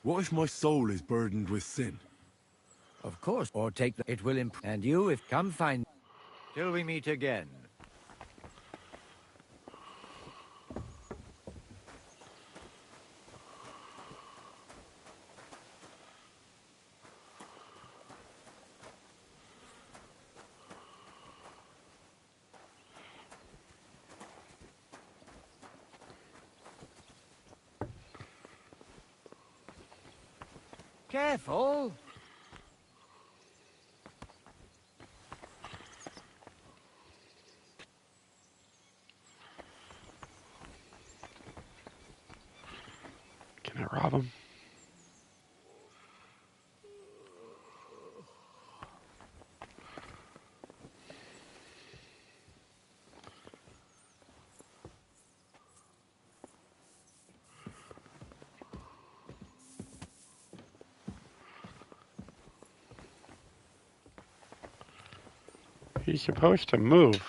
What if my soul is burdened with sin? Of course. Or take the... It will improve. And you, if come find... Till we meet again. Careful. Can I rob him? He's supposed to move.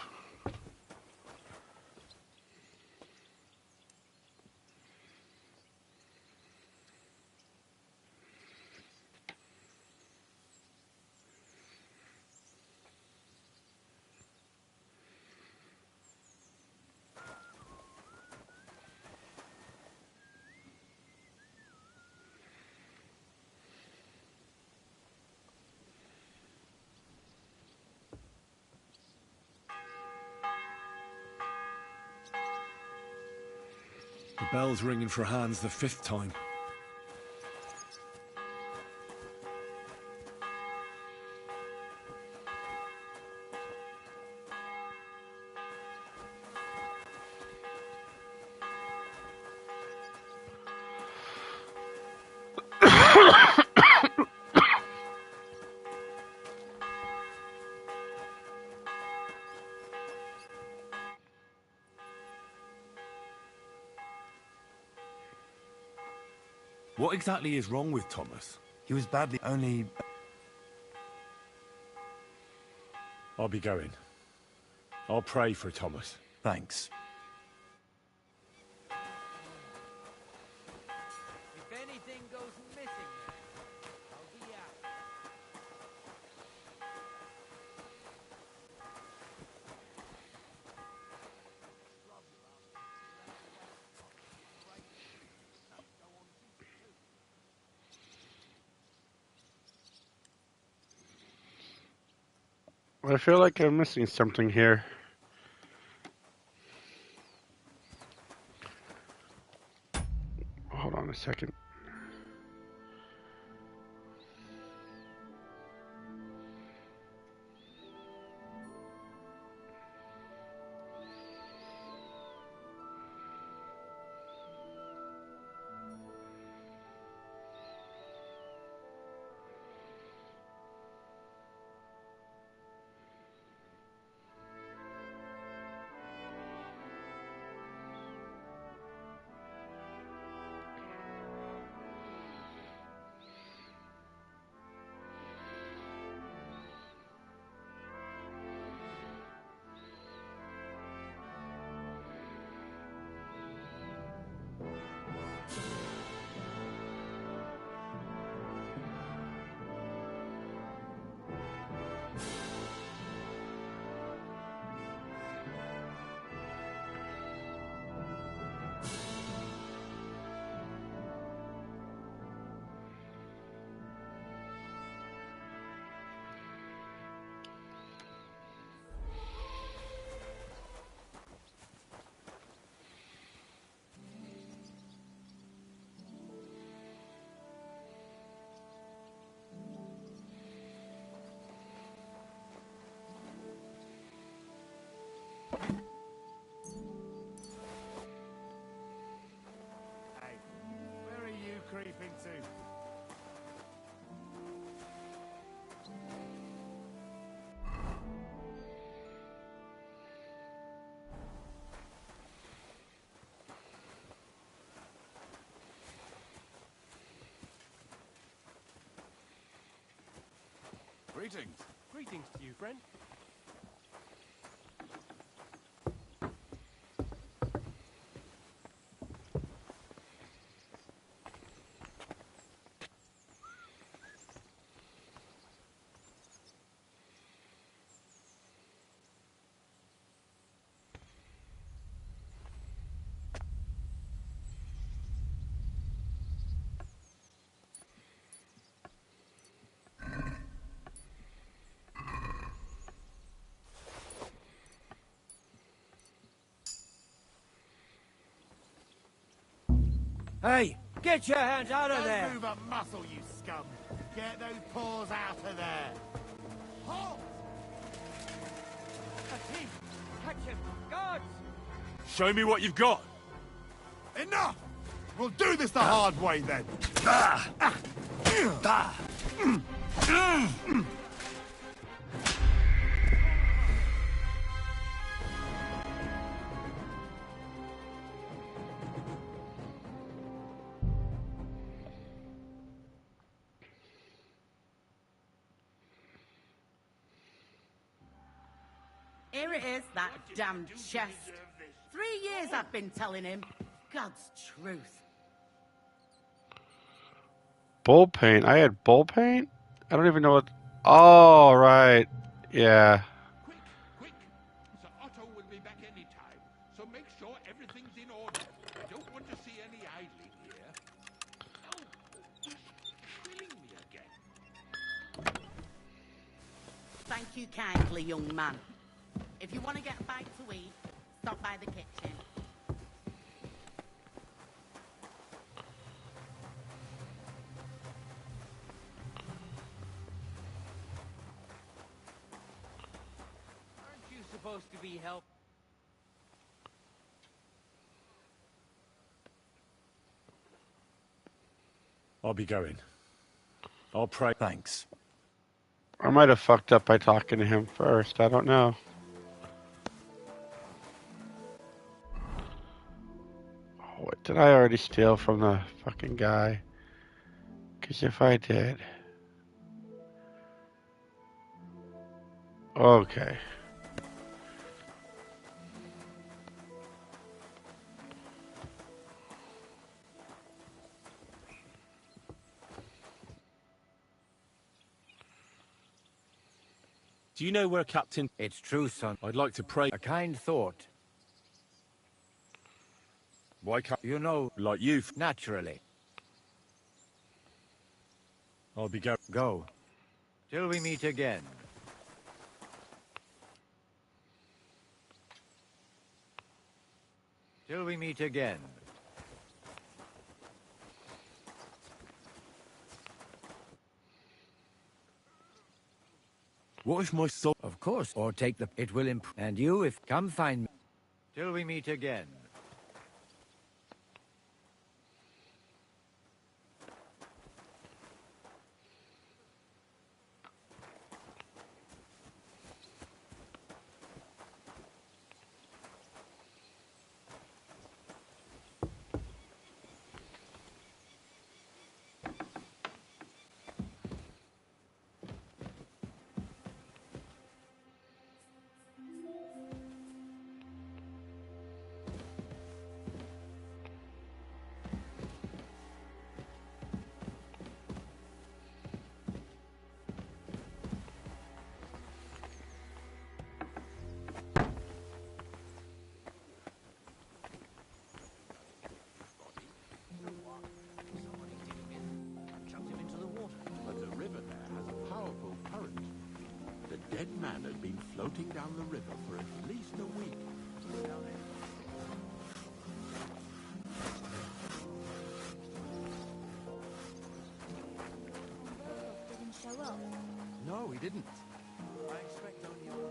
The bell's ringing for Hans the 5th time. What exactly is wrong with Thomas? He was badly only... I'll be going. I'll pray for Thomas. Thanks. If anything goes missing there, I'll be out. I feel like I'm missing something here. Hold on a second. Where are you creeping to? Greetings. Greetings to you, friend. Hey, get your hands out of there! Don't move a muscle, you scum! Get those paws out of there! Halt! A thief! Catch him! Guards! Show me what you've got! Enough! We'll do this the hard way then! Here it is, that damn chest. 3 years I've been telling him. God's truth. Bull paint. I had bull paint? I don't even know what... Oh, right. Yeah. Quick! Sir Otto will be back any time, so make sure everything's in order. I don't want to see any idling here. Oh, hush! You're grilling me again. Thank you kindly, young man. If you want to get a bite to eat, stop by the kitchen. Aren't you supposed to be help? I'll be going. I'll pray. Thanks. I might have fucked up by talking to him first. I don't know. Oh, what did I already steal from the fucking guy? Because if I did... Okay. Do you know where Captain... It's true, son. I'd like to pray. A kind thought. Why can't... You know... Like you... Naturally. I'll be going. Go. Till we meet again. Till we meet again. What if my soul... Of course. Or take the... It will improve. And you, if... Come find me. Till we meet again. But the river there has a powerful current. The dead man had been floating down the river for at least a week. Didn't show up. No, he didn't. I expect only on...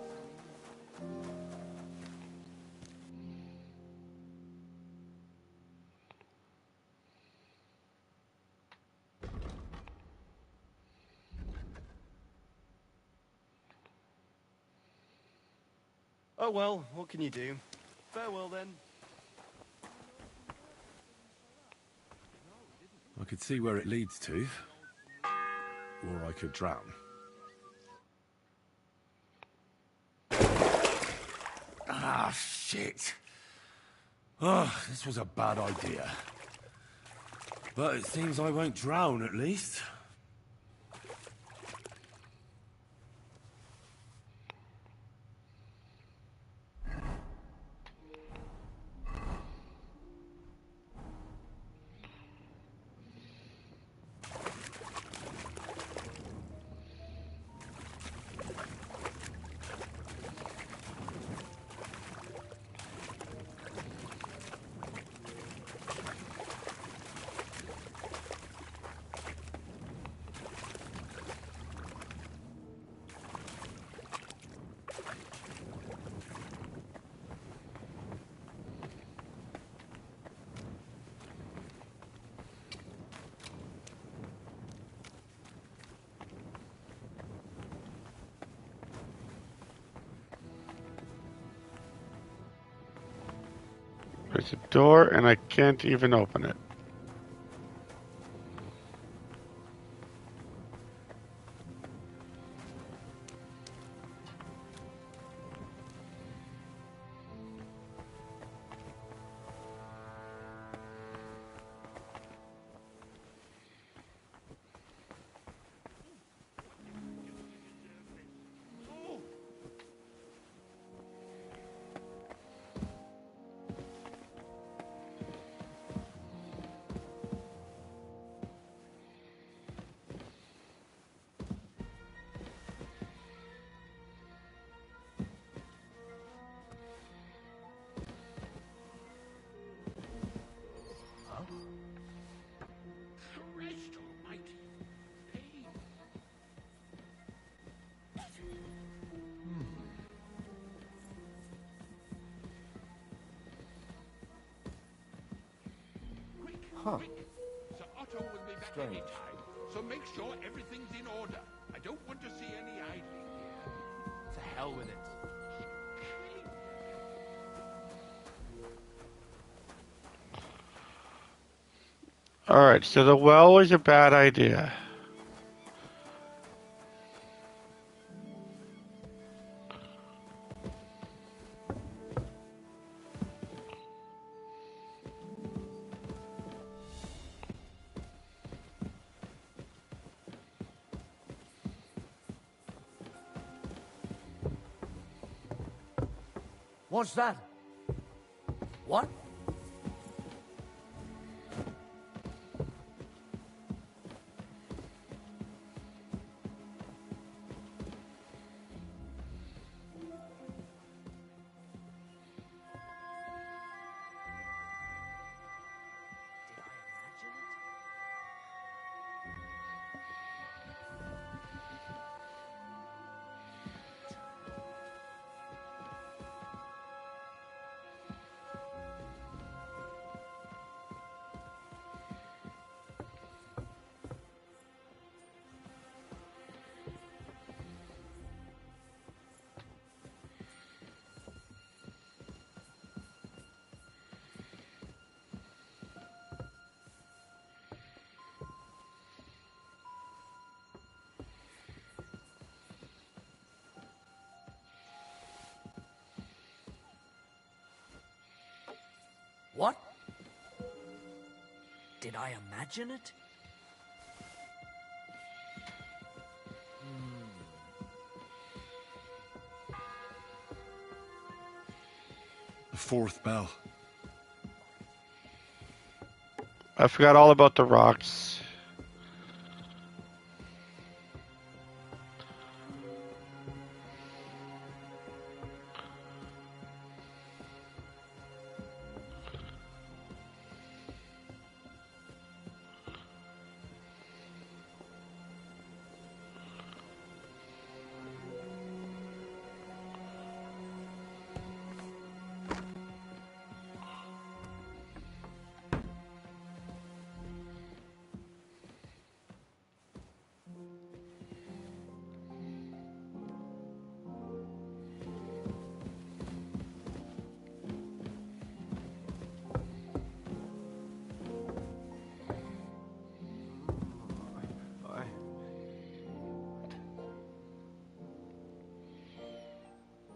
Oh well, what can you do? Farewell then. I could see where it leads to. Or I could drown. Ah, shit. Oh, this was a bad idea. But it seems I won't drown, at least. There's a door and I can't even open it. Huh. Sir Otto will be back any time, so make sure everything's in order. I don't want to see any idling here. To hell with it. Alright, so the well was a bad idea. What's that? What? What? Did I imagine it? The fourth bell. I forgot all about the rocks.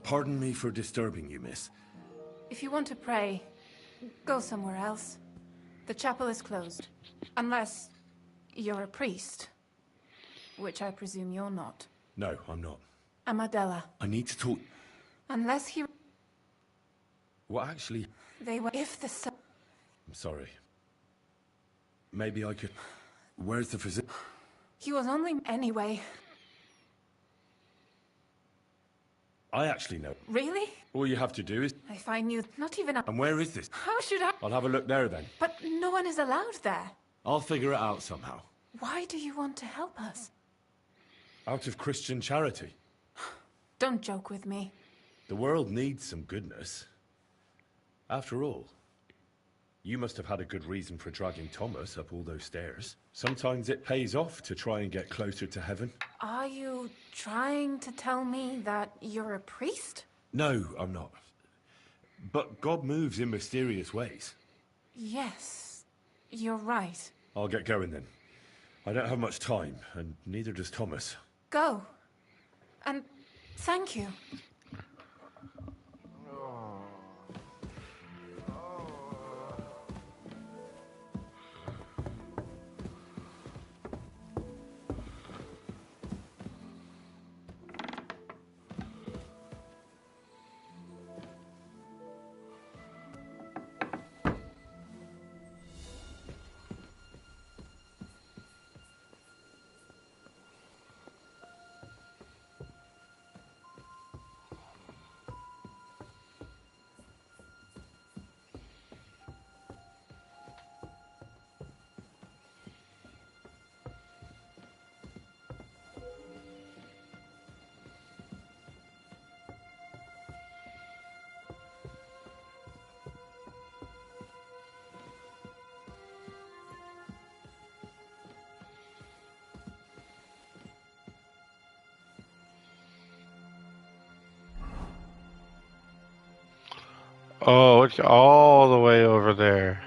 Pardon me for disturbing you, miss. If you want to pray, go somewhere else. The chapel is closed. Unless you're a priest. Which I presume you're not. No, I'm not. Amadella. I need to talk... Unless he... What actually... They were... If the sun... I'm sorry. Maybe I could... Where's the physician? He was only... Anyway. I actually know. Really? All you have to do is... I find you not even a... And where is this? How should I... I'll have a look there then. But no one is allowed there. I'll figure it out somehow. Why do you want to help us? Out of Christian charity. Don't joke with me. The world needs some goodness. After all, you must have had a good reason for dragging Thomas up all those stairs. Sometimes it pays off to try and get closer to heaven. Are you trying to tell me that you're a priest? No, I'm not. But God moves in mysterious ways. Yes, you're right. I'll get going then. I don't have much time, and neither does Thomas. Go. And thank you. Oh, it's all the way over there.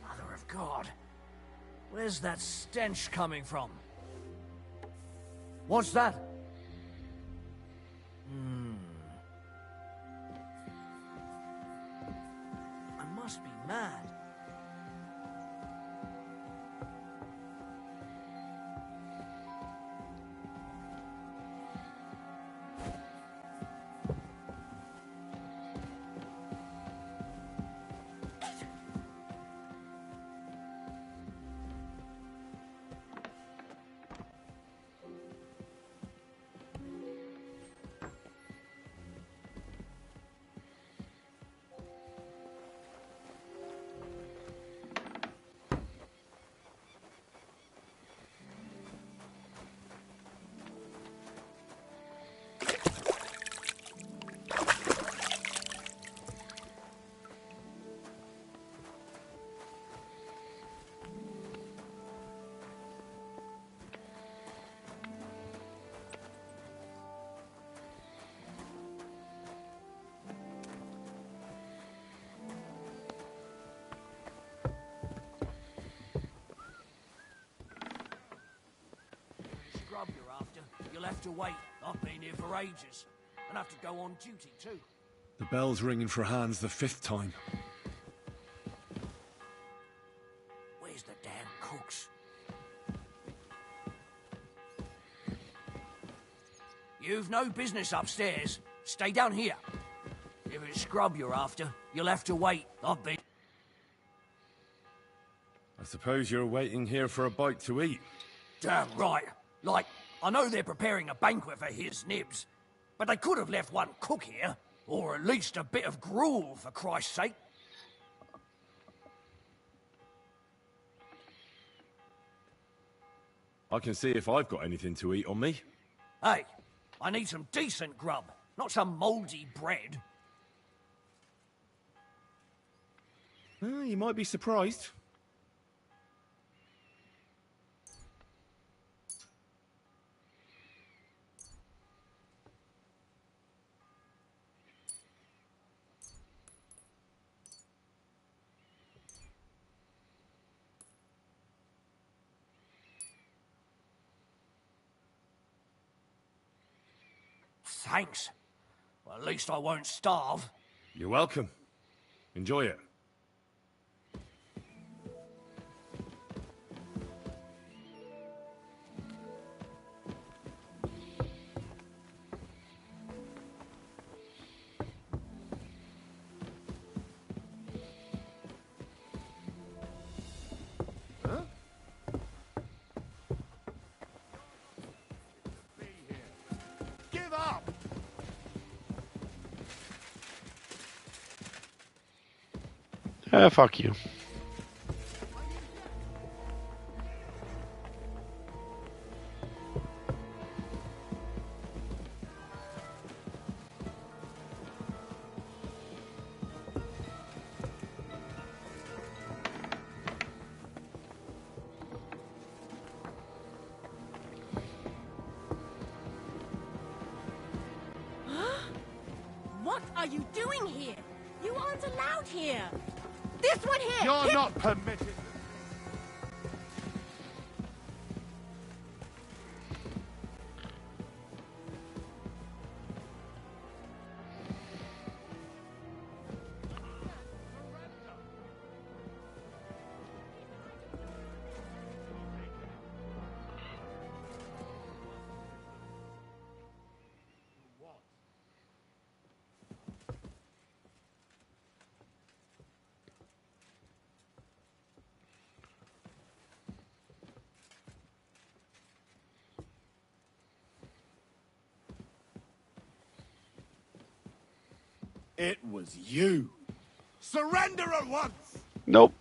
Mother of God. Where's that stench coming from? What's that? I must be mad. Scrub you're after. You'll have to wait. I've been here for ages. And have to go on duty too. The bell's ringing for Hans the 5th time. Where's the damn cooks? You've no business upstairs. Stay down here. If it's scrub you're after, you'll have to wait. I've been... I suppose you're waiting here for a bite to eat. Damn right. Like, I know they're preparing a banquet for his nibs, but they could have left one cook here, or at least a bit of gruel, for Christ's sake. I can see if I've got anything to eat on me. Hey, I need some decent grub, not some mouldy bread. You might be surprised. Thanks. Well, at least I won't starve. You're welcome. Enjoy it. Give up! Fuck you. What are you doing here? You aren't allowed here. This one here! You're not permitted. It was you. Surrender at once! Nope.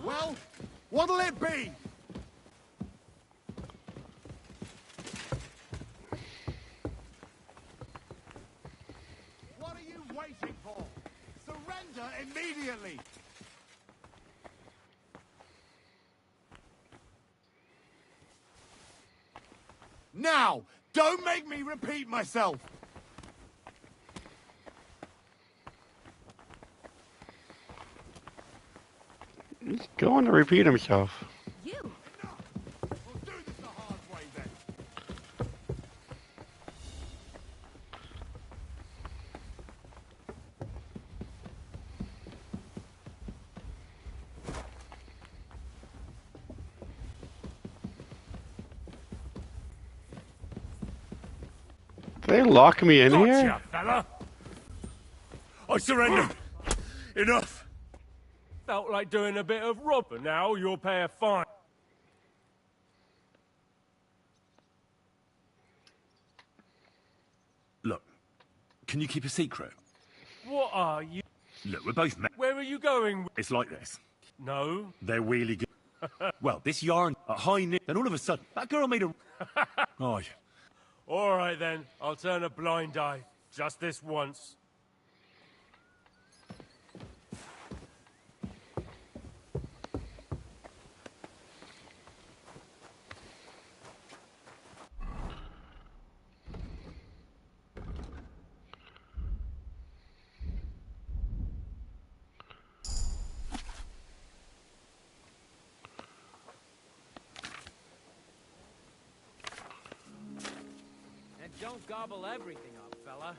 Well, what'll it be? What are you waiting for? Surrender immediately! Now! Don't make me repeat myself! He's going to repeat himself. You! We'll do this the hard way then. They lock me in Gotcha, here? fella! I surrender! Enough! Felt like doing a bit of robbing. Now you'll pay a fine. Look, can you keep a secret? What are you? Look, we're both men. Where are you going? It's like this. No. They're really good. Well, this yarn at high noon, then all of a sudden, that girl made a... Oh, yeah. All right then. I'll turn a blind eye. Just this once. And don't gobble everything up, fella.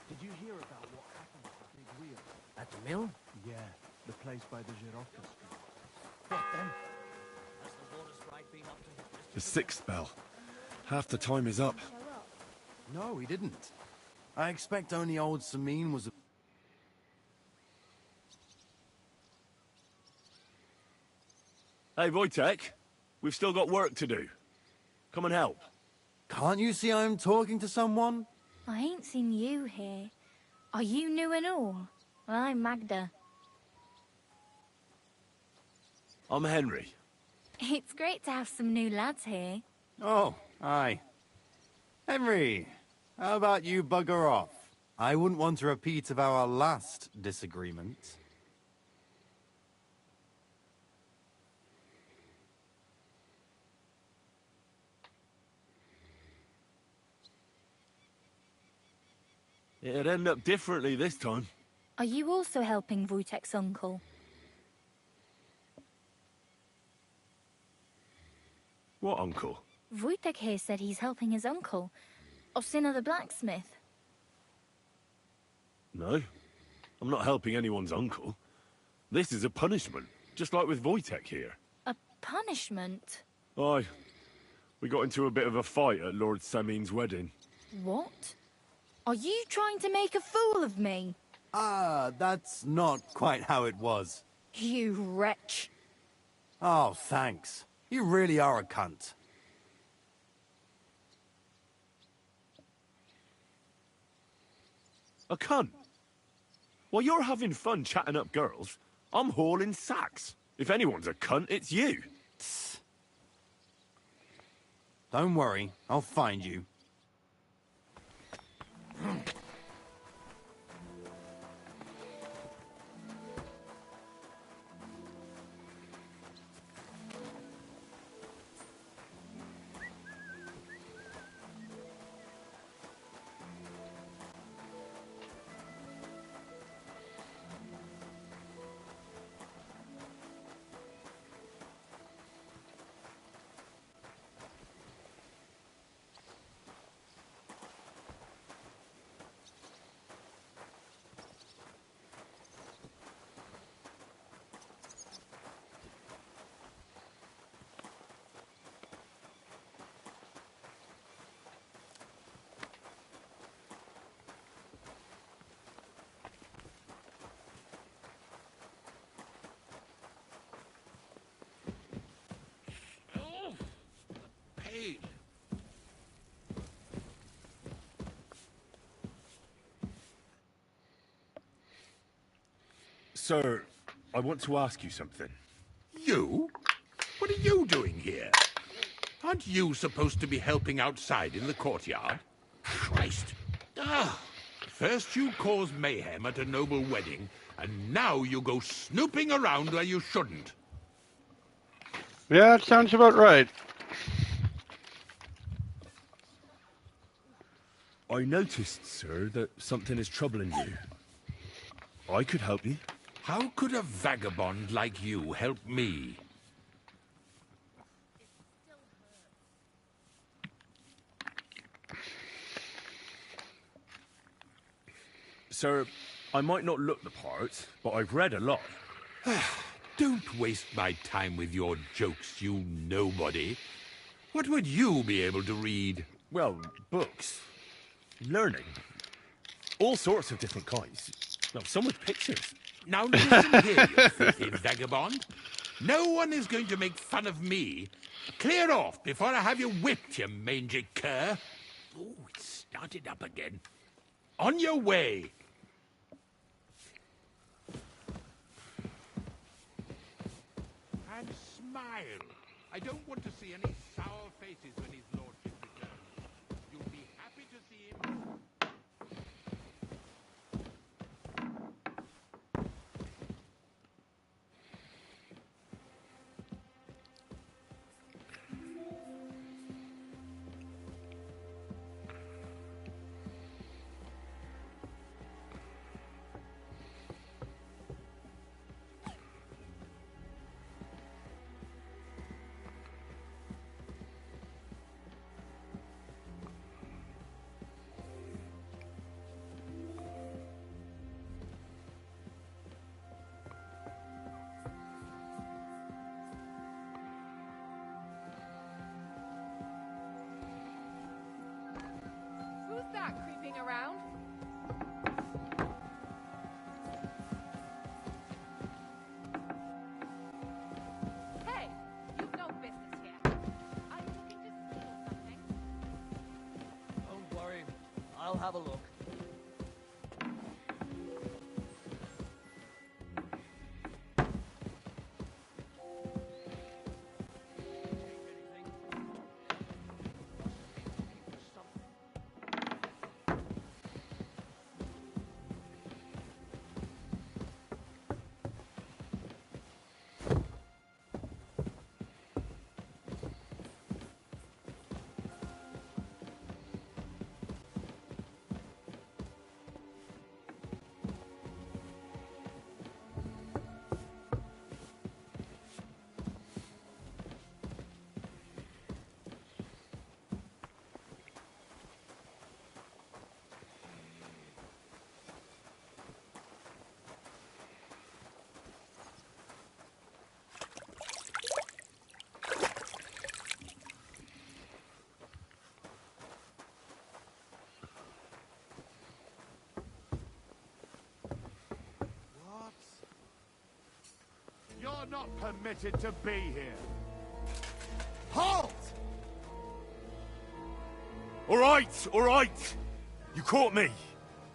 Did you hear about what happened at the big wheel? At the mill? Yeah, the place by the Girofka Street. What then? Has the water sprite been up to his The sixth bell. Half the time is up. No, he didn't. I expect only old Samin was... Hey, Wojtek. We've still got work to do. Come and help. Can't you see I'm talking to someone? I ain't seen you here. Are you new and all? Well, I'm Magda. I'm Henry. It's great to have some new lads here. Oh, aye. Henry, how about you bugger off? I wouldn't want a repeat of our last disagreement. It'd end up differently this time. Are you also helping Wojtek's uncle? What uncle? Wojtek here said he's helping his uncle, Osina the blacksmith. No. I'm not helping anyone's uncle. This is a punishment, just like with Wojtek here. A punishment? Aye. We got into a bit of a fight at Lord Samin's wedding. What? Are you trying to make a fool of me? Ah, that's not quite how it was. You wretch. Oh, thanks. You really are a cunt. A cunt? While you're having fun chatting up girls, I'm hauling sacks. If anyone's a cunt, it's you. Tss. Don't worry, I'll find you. Pain. Sir, I want to ask you something. You? What are you doing here? Aren't you supposed to be helping outside in the courtyard? Christ. Ah, first you cause mayhem at a noble wedding, and now you go snooping around where you shouldn't. Yeah, that sounds about right. I noticed, sir, that something is troubling you. I could help you. How could a vagabond like you help me? Sir, I might not look the part, but I've read a lot. Don't waste my time with your jokes, you nobody. What would you be able to read? Well, books. Learning. All sorts of different kinds. Well, some with pictures. Now listen here, you filthy vagabond. No one is going to make fun of me. Clear off before I have you whipped, you mangy cur. Oh, it started up again. On your way. And smile. I don't want to see any sour faces when his lordship returns. You'll be happy to see him. Who's that creeping around? Hey, you've no business here. I'll have a look. You're not permitted to be here. Halt! All right. You caught me.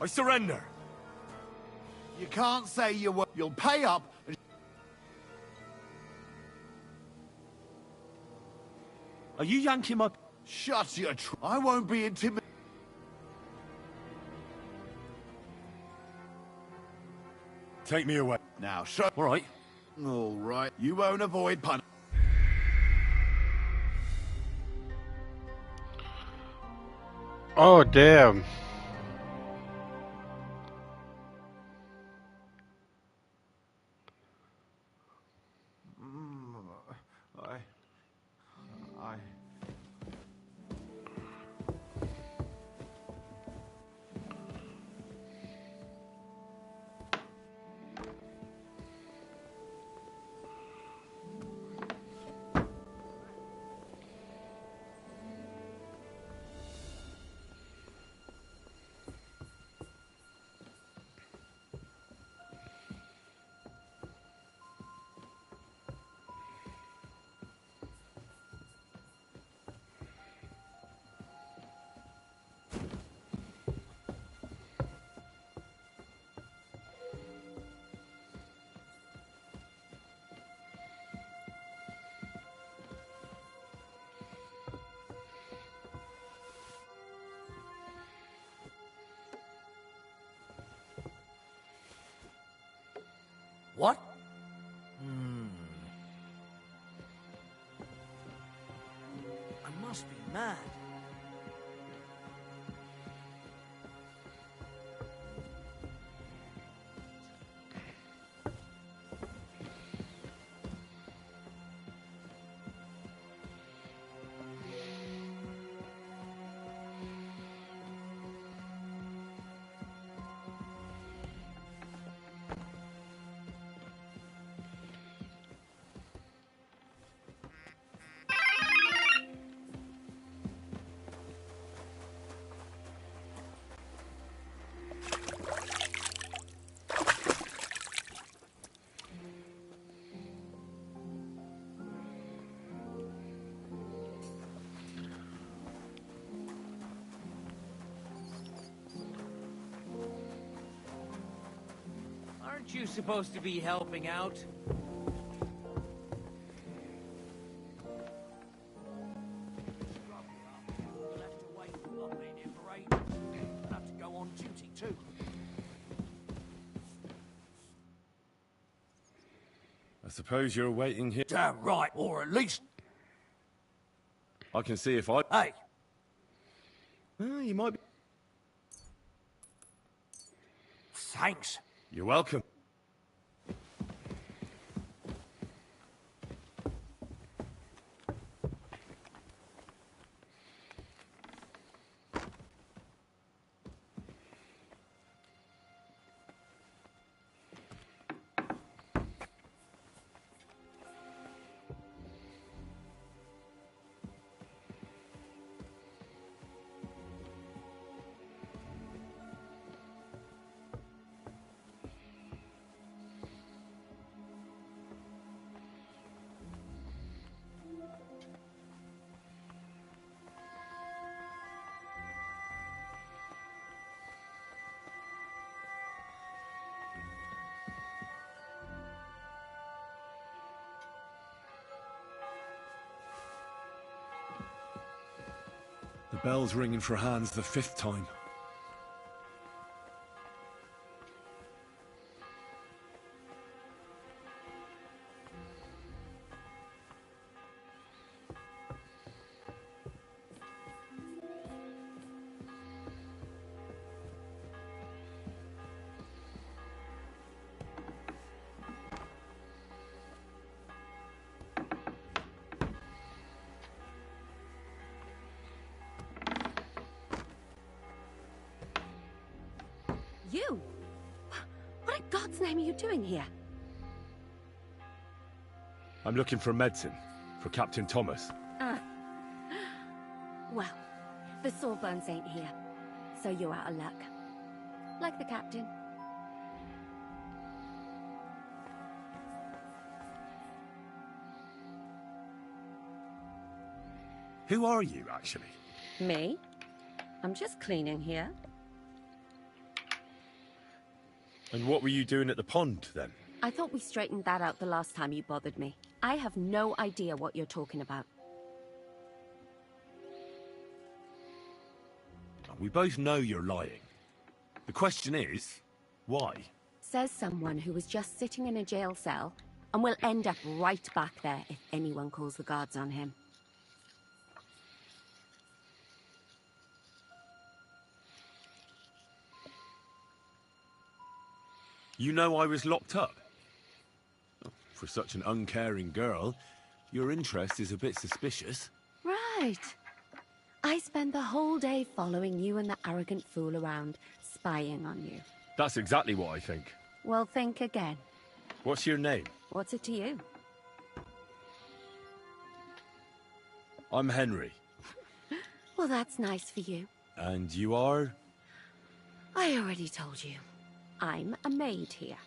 I surrender. You can't say you were. You'll pay up. Are you yanking my... Shut your I won't be intimidated. Take me away. Now, show. All right. All right. You won't avoid pun. Oh, damn. What? I must be mad. Aren't you supposed to be helping out? We'll have to wait up in here for 8. I'll have to go on duty too. I suppose you're waiting here. Damn right, or at least... I can see if I... Hey! Well, you might be... Thanks. You're welcome. The bell's ringing for Hans the 5th time. You? What in God's name are you doing here? I'm looking for medicine. For Captain Thomas. Well, the Sawbones ain't here, so you're out of luck. Like the captain. Who are you, actually? Me? I'm just cleaning here. And what were you doing at the pond, then? I thought we straightened that out the last time you bothered me. I have no idea what you're talking about. We both know you're lying. The question is, why? Says someone who was just sitting in a jail cell and will end up right back there if anyone calls the guards on him. You know I was locked up? For such an uncaring girl, your interest is a bit suspicious. Right. I spend the whole day following you and the arrogant fool around, spying on you. That's exactly what I think. Well, think again. What's your name? What's it to you? I'm Henry. Well, that's nice for you. And you are? I already told you. I'm a maid here.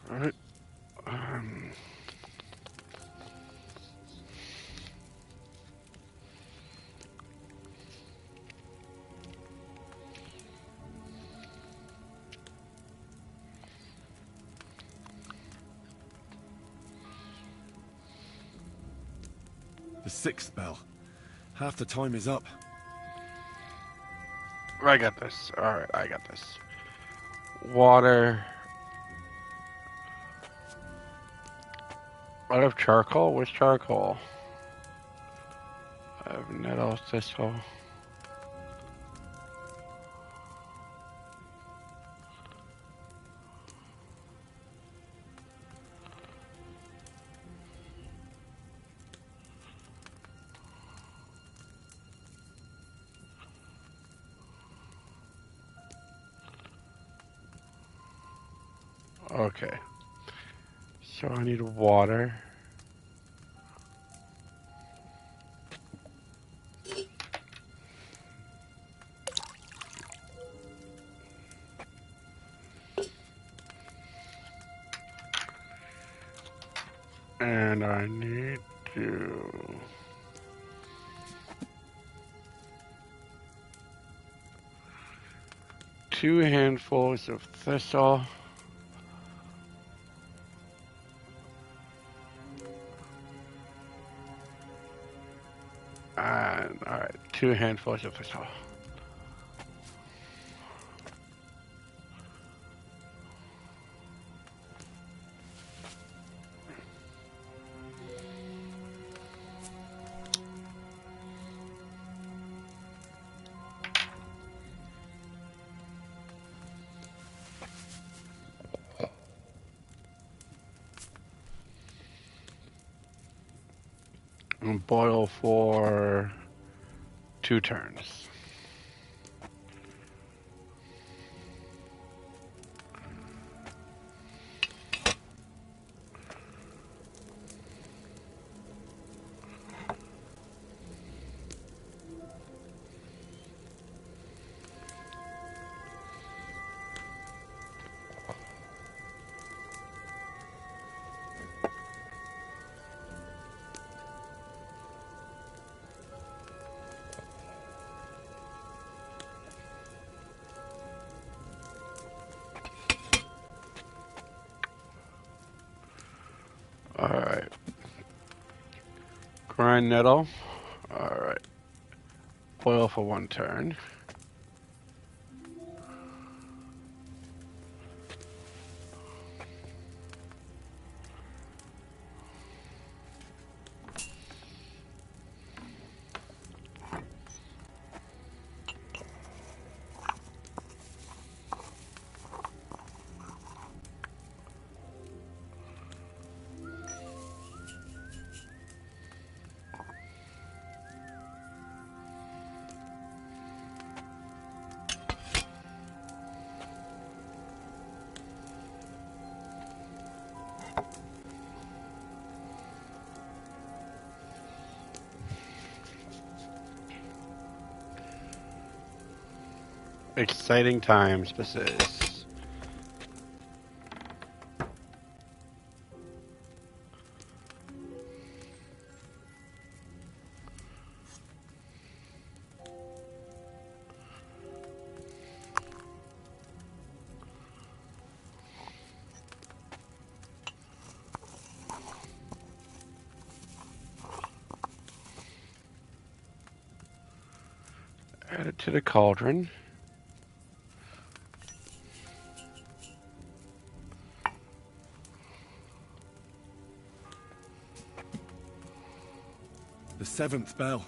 Right. The 6th bell. Half the time is up. I got this. Alright, I got this. Water. Out of charcoal? Where's charcoal? I have nettle, thistle. Okay. So I need water. And I need to... 2 handfuls of thistle. And, alright, 2 handfuls of thistle. And boil for 2 turns. Alright. Grind nettle. Alright. Boil for 1 turn. Exciting times this is. Add it to the cauldron. The 7th bell.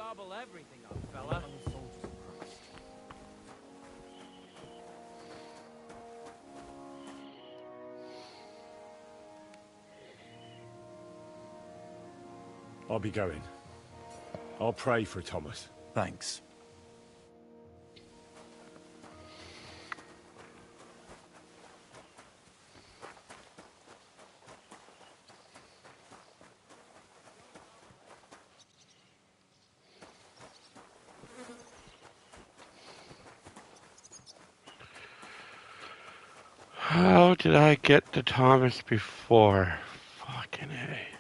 gobble everything up, fella. I'll be going. I'll pray for Thomas. Thanks. How did I get to Thomas before? Fucking A.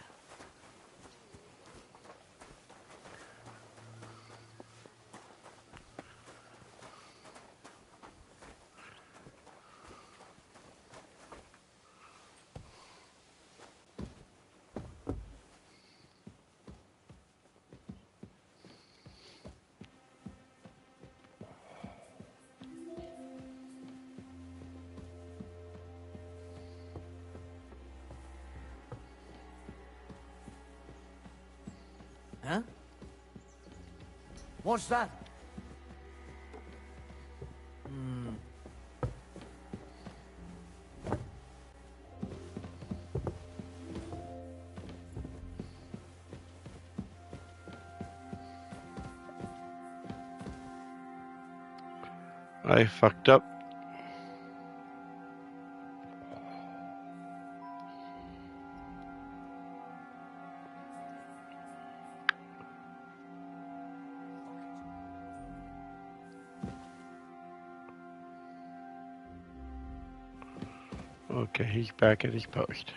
Huh? What's that? I fucked up. Okay, he's back at his post.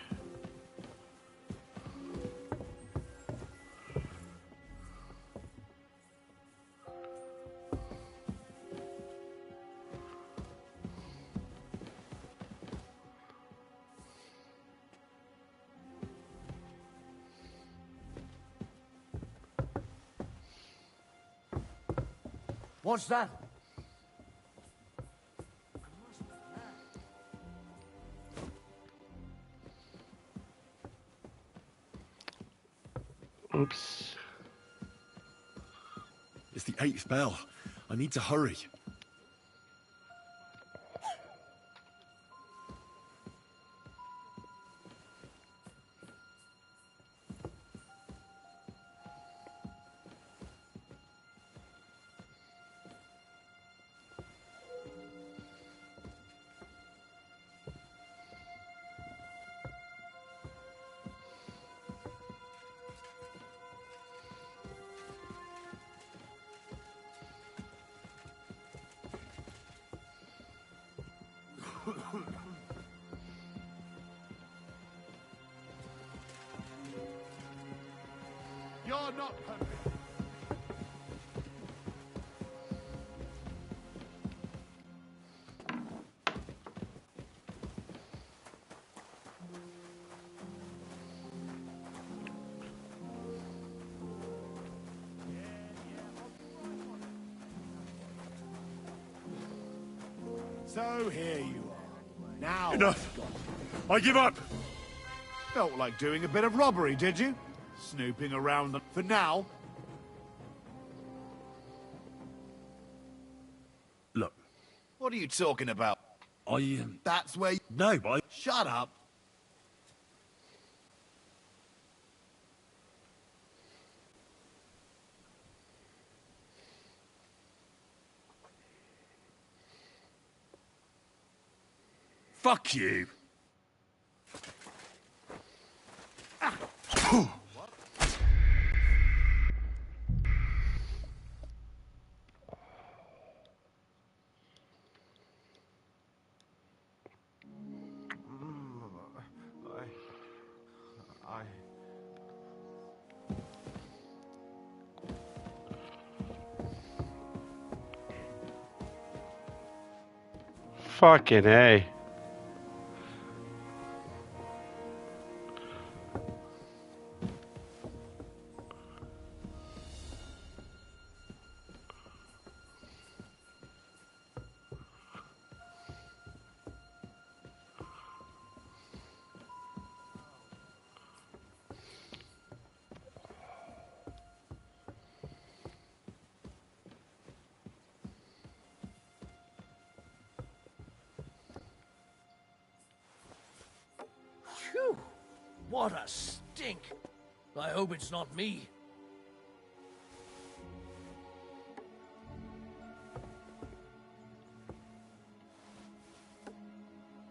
What's that? Oops. It's the 8th bell. I need to hurry. You're not perfect. So here you are. Now Enough! I give up! felt like doing a bit of robbery, did you? Snooping around for now. Look. What are you talking about? I, That's where you... No, I... Shut up. Fuck you! I... Fucking A. What a stink! I hope it's not me.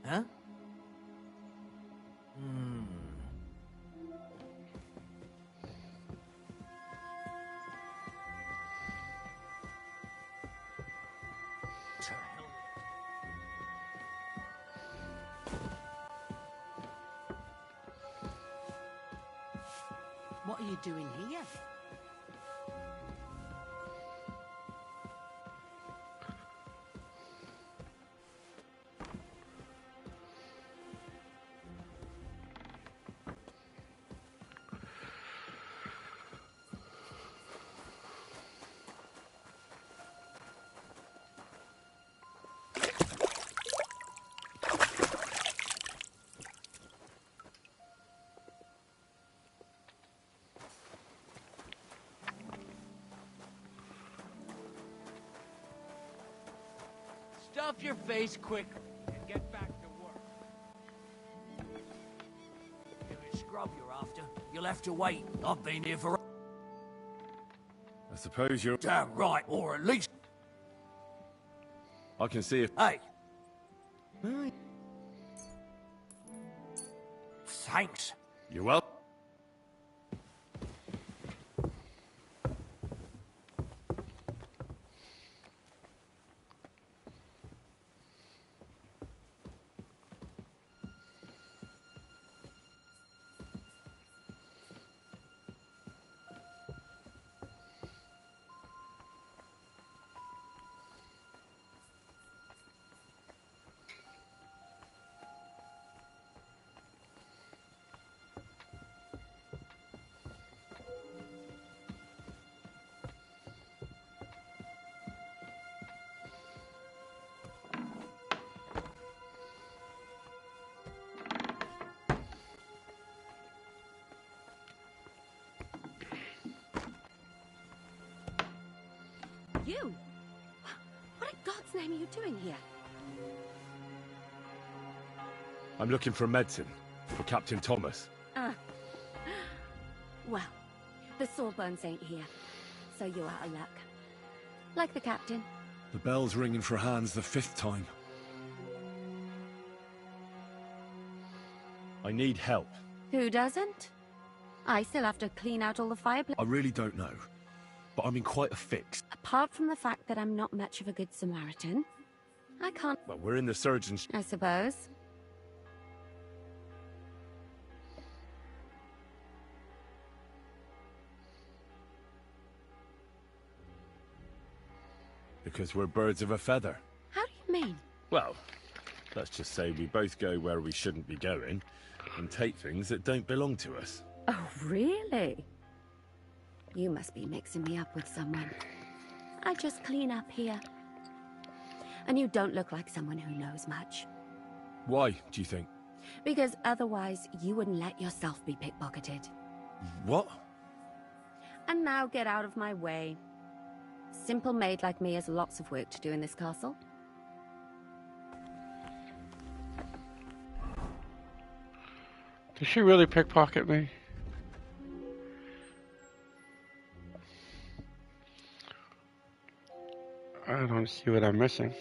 Huh? To hell with it. What are you doing here? Stuff your face quickly and get back to work. If it's scrub you're after, you'll have to wait. I've been here for... I suppose you're... Damn right, or at least... I can see if... Hey! Thanks. You're welcome. You? What in God's name are you doing here? I'm looking for medicine. For Captain Thomas. Well, the Sawbones ain't here, so you're out of luck. Like the captain. The bell's ringing for Hans the 5th time. I need help. Who doesn't? I still have to clean out all the fireplace. I really don't know. But I'm in quite a fix. Apart from the fact that I'm not much of a good Samaritan, I can't... Well, we're in the surgeon's... I suppose. Because we're birds of a feather. How do you mean? Well, let's just say we both go where we shouldn't be going, and take things that don't belong to us. Oh, really? You must be mixing me up with someone. I just clean up here. And you don't look like someone who knows much. Why, do you think? Because otherwise, you wouldn't let yourself be pickpocketed. What? And now get out of my way. Simple maid like me has lots of work to do in this castle. Did she really pickpocket me? I don't see what I'm missing.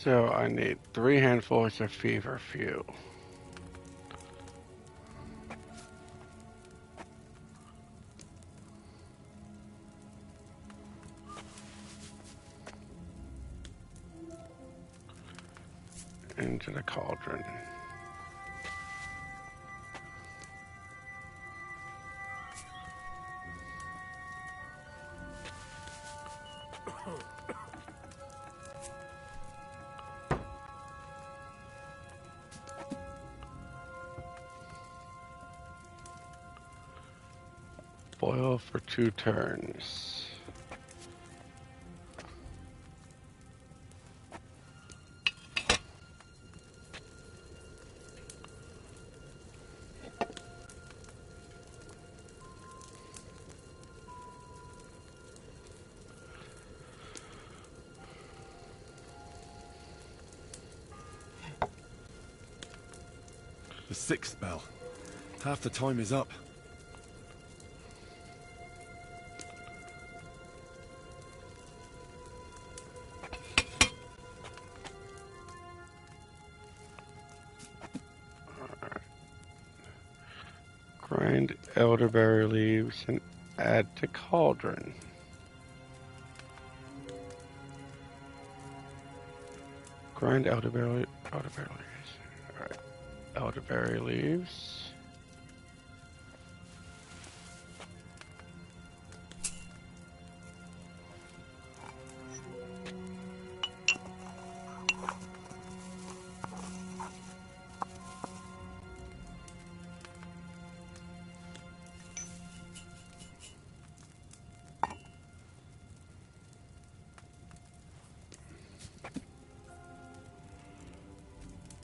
So I need 3 handfuls of fever fuel. Into the cauldron. Boil for 2 turns. The 6th bell. Half the time is up. Grind elderberry leaves and add to cauldron. Grind elderberry leaves. Alright. Elderberry leaves.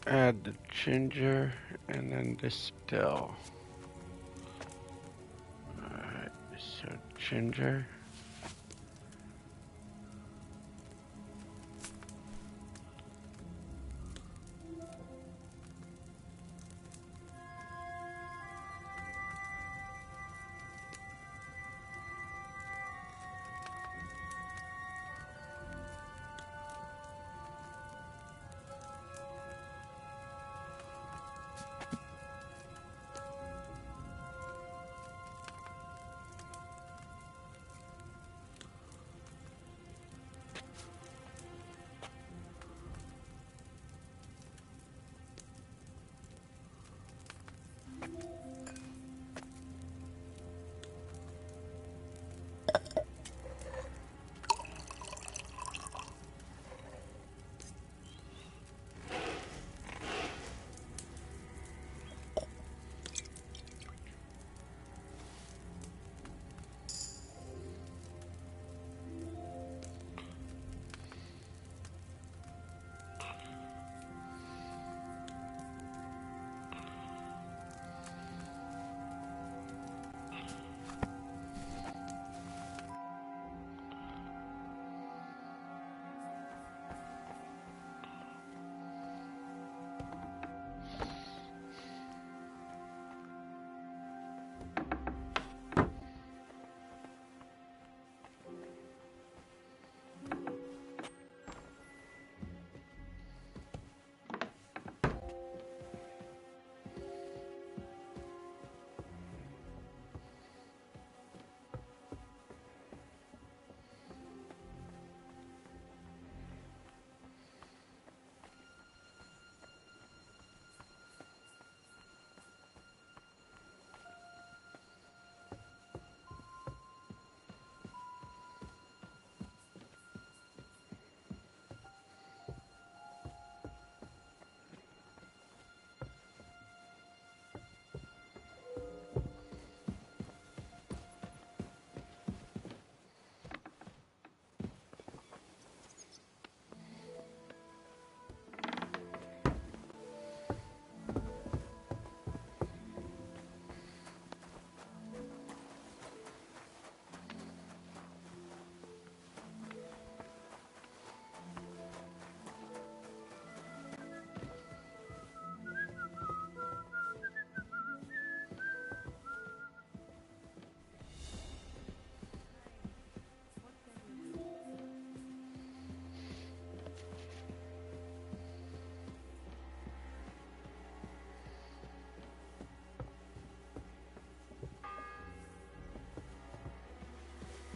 Add the ginger and then distill. Alright, so ginger.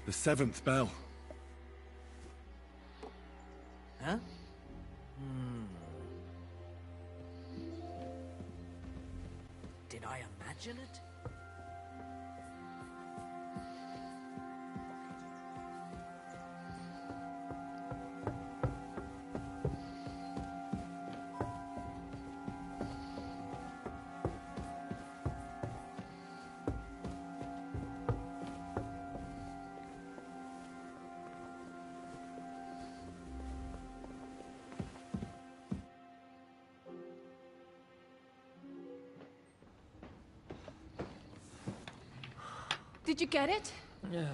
The 7th bell. Huh? Did I imagine it? Did you get it? Yeah.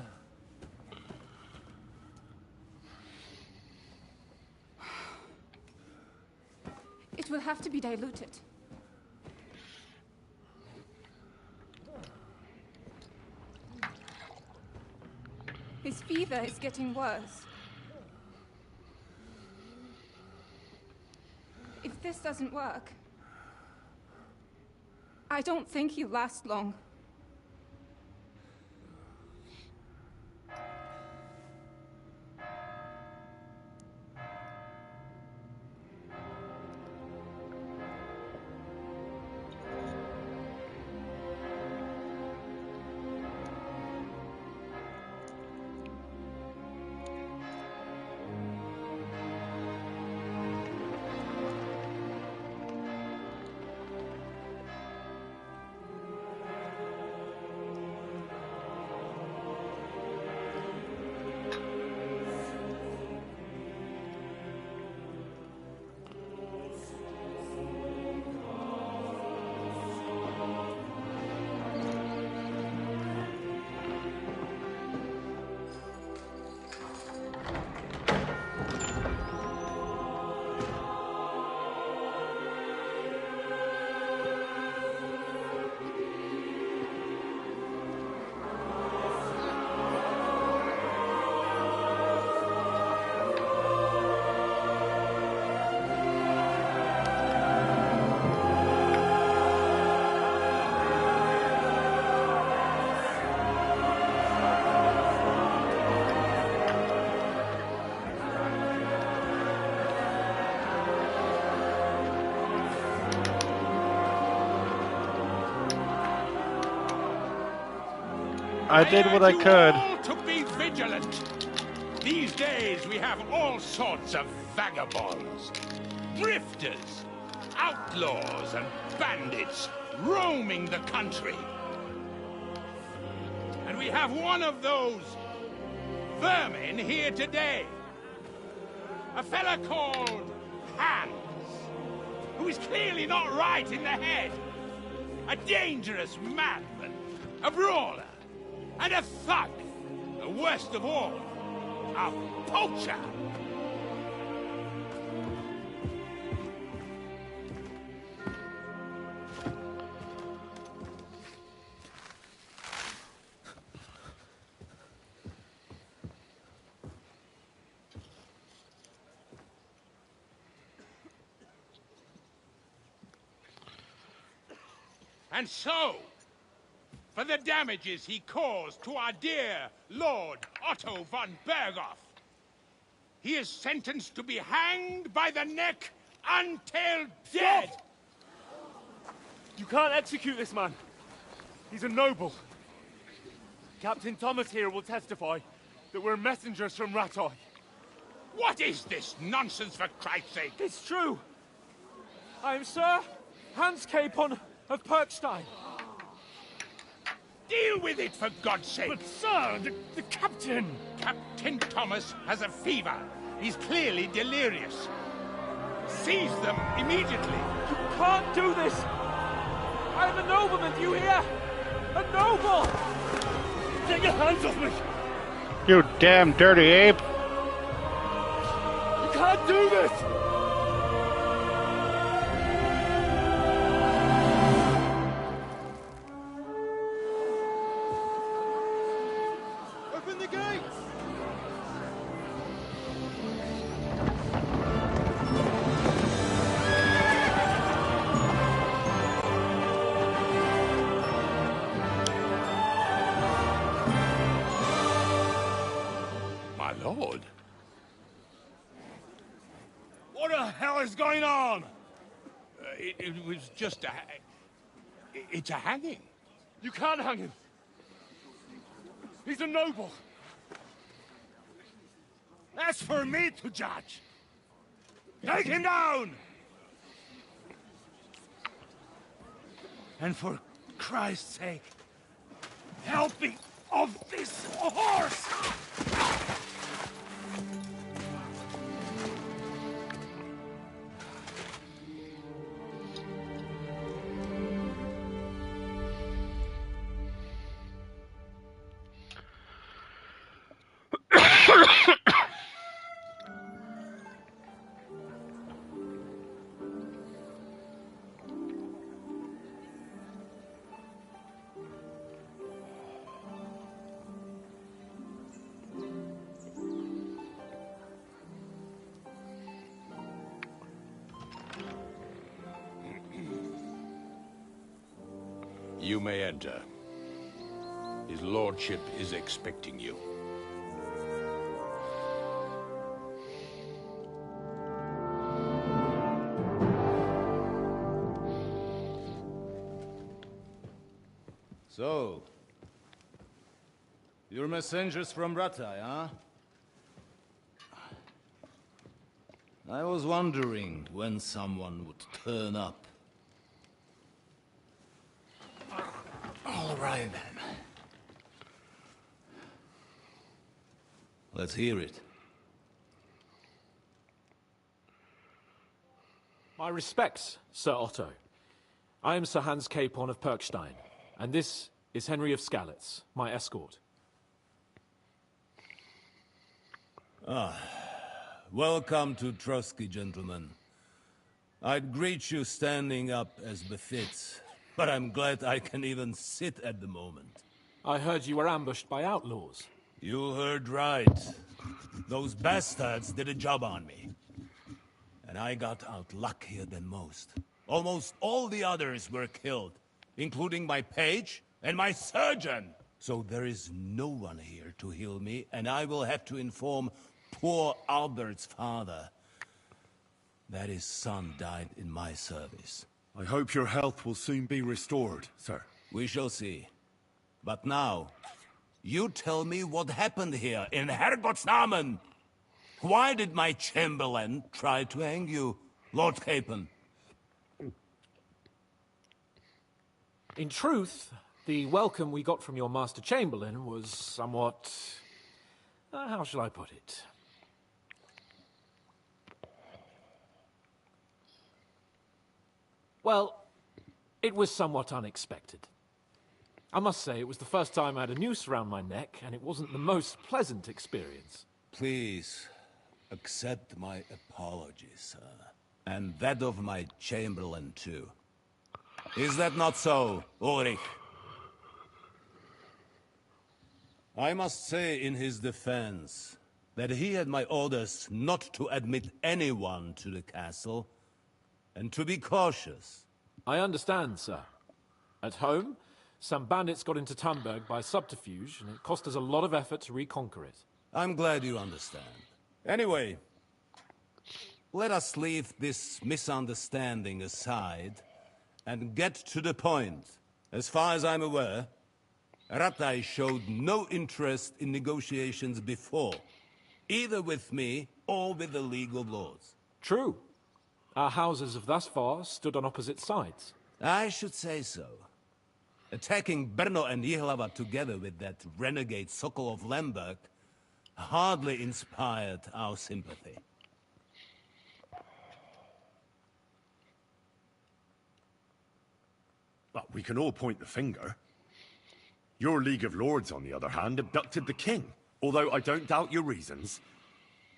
It will have to be diluted. His fever is getting worse. If this doesn't work, I don't think he'll last long. I did what I could. All to be vigilant. These days we have all sorts of vagabonds, drifters, outlaws and bandits roaming the country. And we have one of those vermin here today. A fella called Hans, who is clearly not right in the head. A dangerous madman, a brawler, and a thug. The worst of all, a poacher. And so, for the damages he caused to our dear Lord Otto von Berghoff, he is sentenced to be hanged by the neck until dead. You can't execute this man. He's a noble. Captain Thomas here will testify that we're messengers from Ratoi. What is this nonsense, for Christ's sake? It's true. I am Sir Hans Capon of Perkstein. Deal with it, for God's sake! But, sir, the captain... Captain Thomas has a fever. He's clearly delirious. Seize them immediately. You can't do this! I am a nobleman, do you hear? A noble! Take your hands off me! You damn dirty ape! You can't do this! Open the gates! God. What the hell is going on? It was just a... It's a hanging. You can't hang him. He's a noble. That's for me to judge. Take him down! And for Christ's sake, help me off this horse! You may enter. His lordship is expecting you. So, you're messengers from Rattay, huh? I was wondering when someone would turn up. All right, then. Let's hear it. My respects, Sir Otto. I am Sir Hans Capon of Perkstein, and this is Henry of Skalitz, my escort. Welcome to Trotsky, gentlemen. I'd greet you standing up as befits, but I'm glad I can even sit at the moment. I heard you were ambushed by outlaws. You heard right. Those bastards did a job on me. And I got out luckier than most. Almost all the others were killed, including my page and my surgeon. So there is no one here to heal me, and I will have to inform poor Albert's father that his son died in my service. I hope your health will soon be restored, sir. We shall see. But now, you tell me what happened here in Herrgottsnamen. Why did my chamberlain try to hang you, Lord Capon? In truth, the welcome we got from your Master Chamberlain was somewhat... how shall I put it? Well, it was somewhat unexpected. I must say, it was the first time I had a noose around my neck, and it wasn't the most pleasant experience. Please, accept my apologies, sir. And that of my chamberlain, too. Is that not so, Ulrich? I must say in his defense that he had my orders not to admit anyone to the castle, and to be cautious. I understand, sir. At home, some bandits got into Tamberg by subterfuge, and it cost us a lot of effort to reconquer it. I'm glad you understand. Anyway, let us leave this misunderstanding aside and get to the point. As far as I'm aware, Rattay showed no interest in negotiations before, either with me or with the League of Lords. True. Our houses have thus far stood on opposite sides. I should say so. Attacking Brno and Jihlava together with that renegade Sokol of Lemberg hardly inspired our sympathy. But we can all point the finger. Your League of Lords, on the other hand, abducted the king. Although I don't doubt your reasons.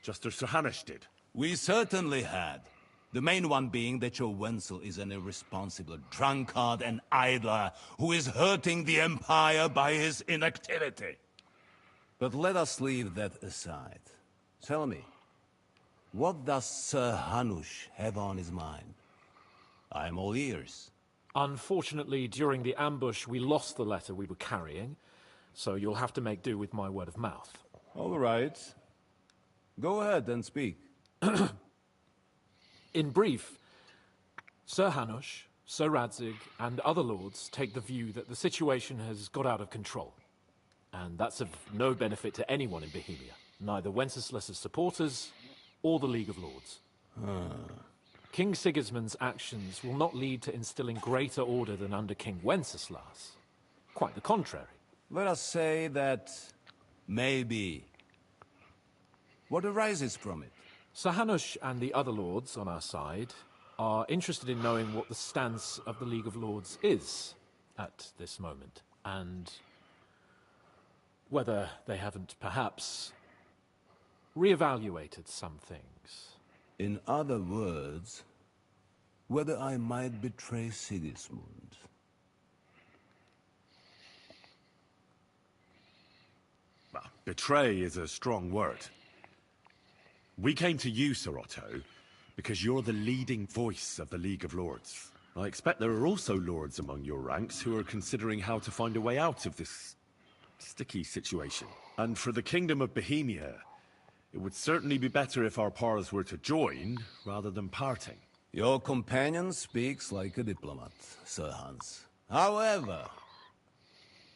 Just as Sir Hanush did. We certainly had. The main one being that your Wenzel is an irresponsible drunkard and idler who is hurting the Empire by his inactivity. But let us leave that aside. Tell me, what does Sir Hanush have on his mind? I am all ears. Unfortunately, during the ambush, we lost the letter we were carrying, so you'll have to make do with my word of mouth. All right. Go ahead and speak. In brief, Sir Hanush, Sir Radzig, and other lords take the view that the situation has got out of control. And that's of no benefit to anyone in Bohemia, neither Wenceslas's supporters or the League of Lords. King Sigismund's actions will not lead to instilling greater order than under King Wenceslas. Quite the contrary. Let us say that maybe. What arises from it? Sir Hanush and the other lords on our side are interested in knowing what the stance of the League of Lords is at this moment, and whether they haven't perhaps reevaluated some things. In other words, whether I might betray Sigismund. Well, betray is a strong word. We came to you, Sir Otto, because you're the leading voice of the League of Lords. I expect there are also lords among your ranks who are considering how to find a way out of this sticky situation. And for the Kingdom of Bohemia, it would certainly be better if our paths were to join, rather than parting. Your companion speaks like a diplomat, Sir Hans. However,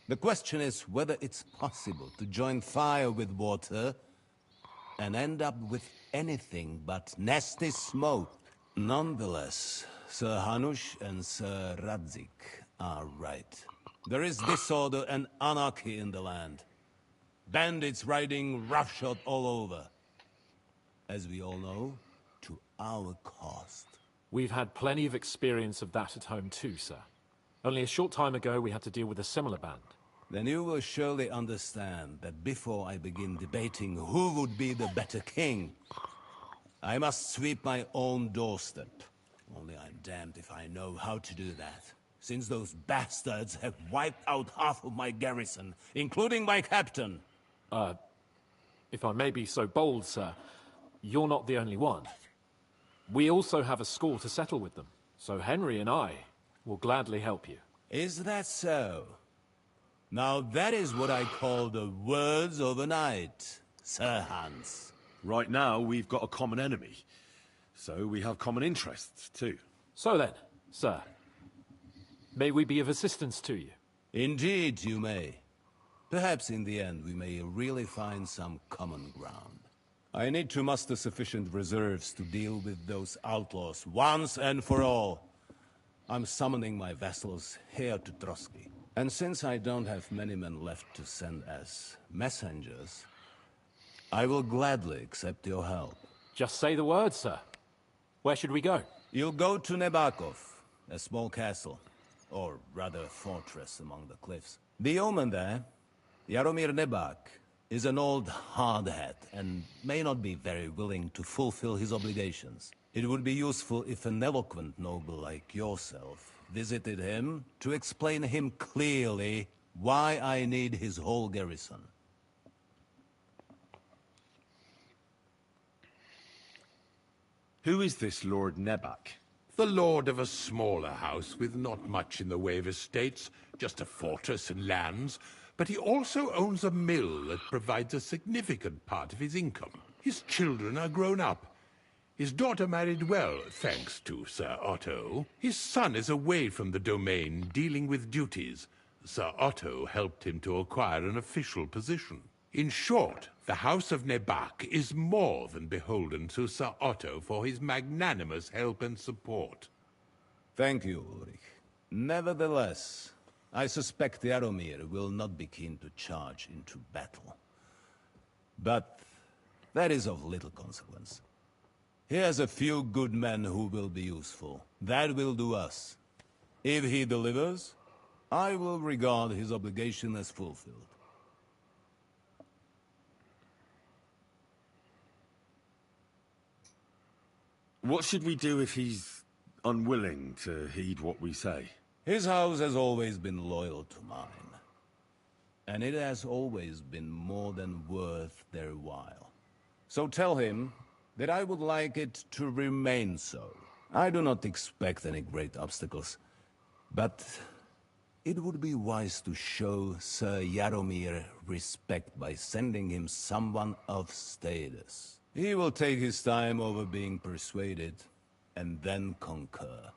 the question is whether it's possible to join fire with water and end up with anything but nasty smoke. Nonetheless, Sir Hanush and Sir Radzig are right. There is disorder and anarchy in the land. Bandits riding roughshod all over. As we all know, to our cost. We've had plenty of experience of that at home too, sir. Only a short time ago we had to deal with a similar band. Then you will surely understand that before I begin debating who would be the better king, I must sweep my own doorstep. Only I'm damned if I know how to do that, since those bastards have wiped out half of my garrison, including my captain. If I may be so bold, sir, you're not the only one. We also have a score to settle with them, so Henry and I will gladly help you. Is that so? Now that is what I call the words of a knight, Sir Hans. Right now, we've got a common enemy, so we have common interests, too. So then, sir, may we be of assistance to you? Indeed you may. Perhaps in the end we may really find some common ground. I need to muster sufficient reserves to deal with those outlaws once and for all. I'm summoning my vassals here to Trotsky. And since I don't have many men left to send as messengers, I will gladly accept your help. Just say the word, sir. Where should we go? You'll go to Nebakov, a small castle, or rather fortress among the cliffs. The yeoman there, Jaromir Nebak, is an old hardhat and may not be very willing to fulfill his obligations. It would be useful if an eloquent noble like yourself visited him to explain him clearly why I need his whole garrison. Who is this Lord Nebak? The lord of a smaller house with not much in the way of estates, just a fortress and lands, but he also owns a mill that provides a significant part of his income. His children are grown up. His daughter married well, thanks to Sir Otto. His son is away from the domain, dealing with duties. Sir Otto helped him to acquire an official position. In short, the House of Nebak is more than beholden to Sir Otto for his magnanimous help and support. Thank you, Ulrich. Nevertheless, I suspect Jaromir will not be keen to charge into battle. But that is of little consequence. He has a few good men who will be useful. That will do us. If he delivers, I will regard his obligation as fulfilled. What should we do if he's unwilling to heed what we say? His house has always been loyal to mine. And it has always been more than worth their while. So tell him that I would like it to remain so. I do not expect any great obstacles, but it would be wise to show Sir Jaromir respect by sending him someone of status. He will take his time over being persuaded, and then concur.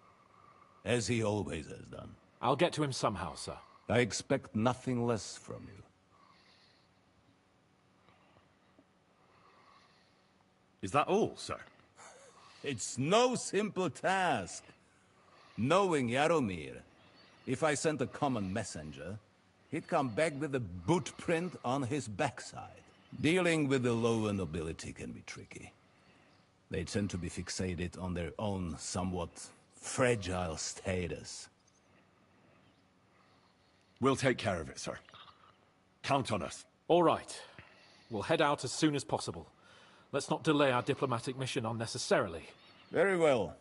As he always has done. I'll get to him somehow, sir. I expect nothing less from you. Is that all, sir? It's no simple task. Knowing Yaromir, if I sent a common messenger, he'd come back with a boot print on his backside. Dealing with the lower nobility can be tricky. They tend to be fixated on their own somewhat fragile status. We'll take care of it, sir. Count on us. All right. We'll head out as soon as possible. Let's not delay our diplomatic mission unnecessarily. Very well.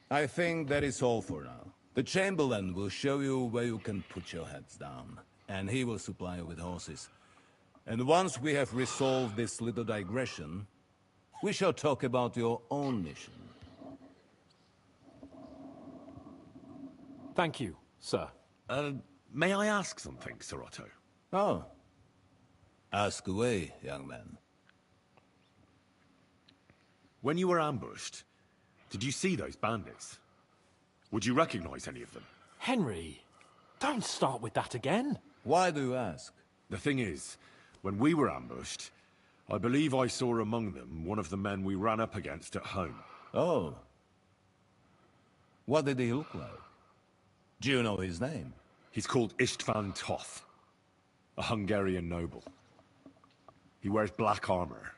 I think that is all for now. The Chamberlain will show you where you can put your heads down, and he will supply you with horses. And once we have resolved this little digression, we shall talk about your own mission. Thank you, sir. May I ask something, Sir Otto? Oh. Ask away, young man. When you were ambushed, did you see those bandits? Would you recognize any of them? Henry, don't start with that again. Why do you ask? The thing is, when we were ambushed, I believe I saw among them one of the men we ran up against at home. Oh. What did he look like? Do you know his name? He's called Istvan Toth, a Hungarian noble. He wears black armor.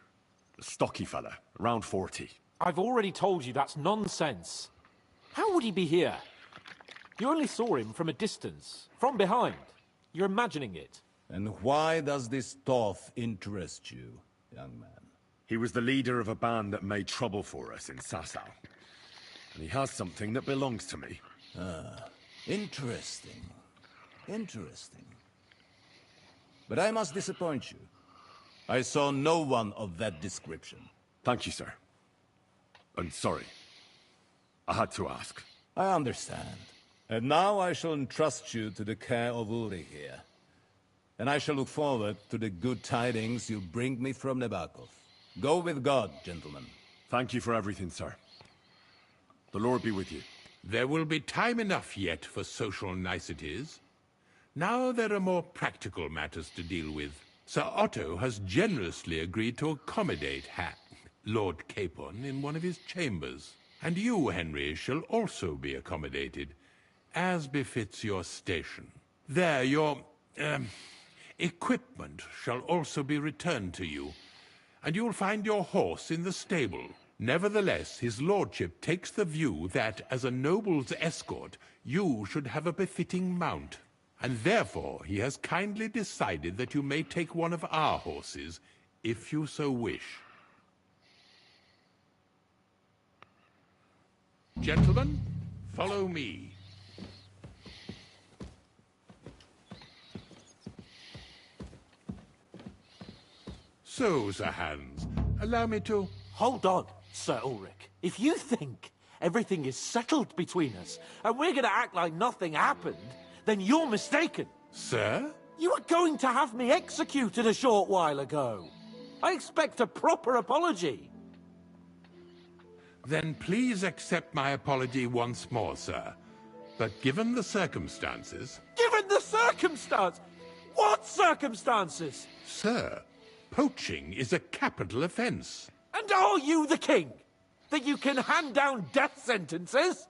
A stocky fella, around 40. I've already told you that's nonsense. How would he be here? You only saw him from a distance, from behind. You're imagining it. And why does this Toth interest you, young man? He was the leader of a band that made trouble for us in Sasau. And he has something that belongs to me. Ah, interesting. Interesting. But I must disappoint you. I saw no one of that description. Thank you, sir. And sorry. I had to ask. I understand. And now I shall entrust you to the care of Uri here. And I shall look forward to the good tidings you bring me from Nebakov. Go with God, gentlemen. Thank you for everything, sir. The Lord be with you. There will be time enough yet for social niceties. Now there are more practical matters to deal with. Sir Otto has generously agreed to accommodate Lord Capon in one of his chambers. And you, Henry, shall also be accommodated, as befits your station. There, your, equipment shall also be returned to you, and you'll find your horse in the stable. Nevertheless, his lordship takes the view that, as a noble's escort, you should have a befitting mount. And therefore, he has kindly decided that you may take one of our horses, if you so wish. Gentlemen, follow me. So, Sir Hans, allow me to... Hold on, Sir Ulrich. If you think everything is settled between us, and we're gonna act like nothing happened, then you're mistaken. Sir? You were going to have me executed a short while ago. I expect a proper apology. Then please accept my apology once more, sir. But given the circumstances... Given the circumstance? What circumstances? Sir, poaching is a capital offence. And are you the king? That you can hand down death sentences?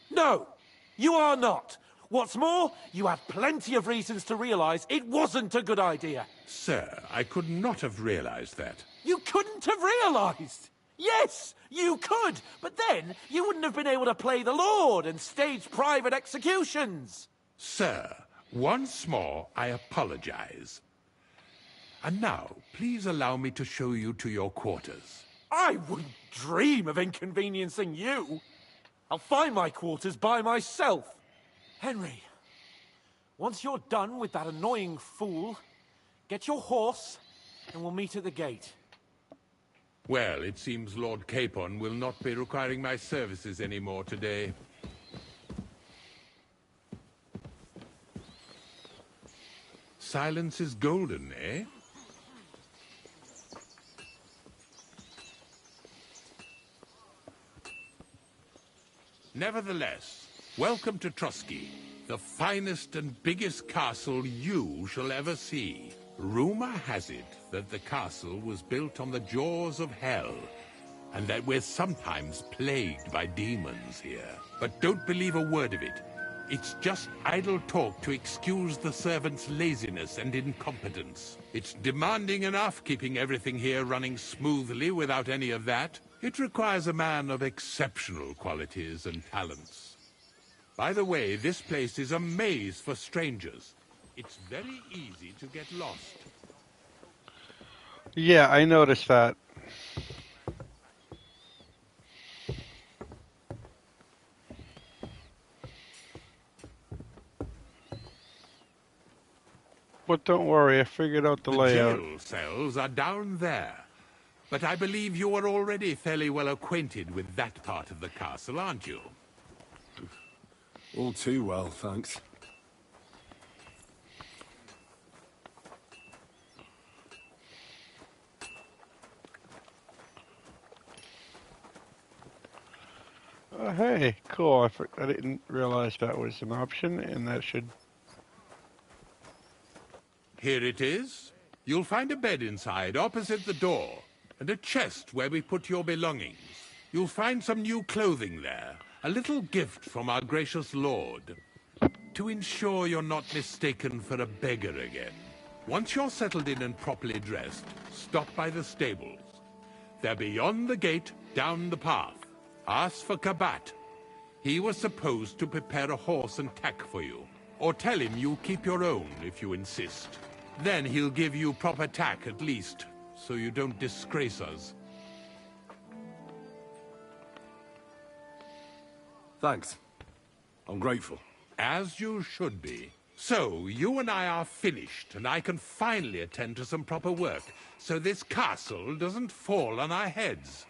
No, you are not. What's more, you have plenty of reasons to realise it wasn't a good idea. Sir, I could not have realised that. You couldn't have realised? Yes, you could, but then you wouldn't have been able to play the Lord and stage private executions. Sir, once more, I apologise. And now, please allow me to show you to your quarters. I wouldn't dream of inconveniencing you. I'll find my quarters by myself. Henry, once you're done with that annoying fool, get your horse and we'll meet at the gate. Well, it seems Lord Capon will not be requiring my services anymore today. Silence is golden, eh? Nevertheless, welcome to Trusky, the finest and biggest castle you shall ever see. Rumor has it that the castle was built on the jaws of hell, and that we're sometimes plagued by demons here. But don't believe a word of it. It's just idle talk to excuse the servants' laziness and incompetence. It's demanding enough keeping everything here running smoothly without any of that. It requires a man of exceptional qualities and talents. By the way, this place is a maze for strangers. It's very easy to get lost. Yeah, I noticed that. But don't worry, I figured out the layout. Jail cells are down there. But I believe you are already fairly well acquainted with that part of the castle, aren't you? All too well, thanks. Hey, cool. I didn't realize that was an option, and that should... Here it is. You'll find a bed inside, opposite the door, and a chest where we put your belongings. You'll find some new clothing there, a little gift from our gracious lord, to ensure you're not mistaken for a beggar again. Once you're settled in and properly dressed, stop by the stables. They're beyond the gate, down the path. Ask for Kabat. He was supposed to prepare a horse and tack for you. Or tell him you'll keep your own if you insist. Then he'll give you proper tack at least, so you don't disgrace us. Thanks. I'm grateful. As you should be. So, you and I are finished, and I can finally attend to some proper work, so this castle doesn't fall on our heads.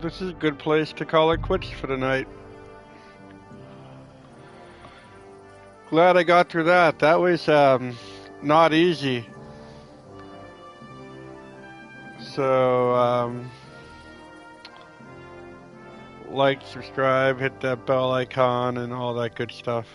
This is a good place to call it quits for tonight. Glad I got through that. That was not easy. So like, subscribe, hit that bell icon, and all that good stuff.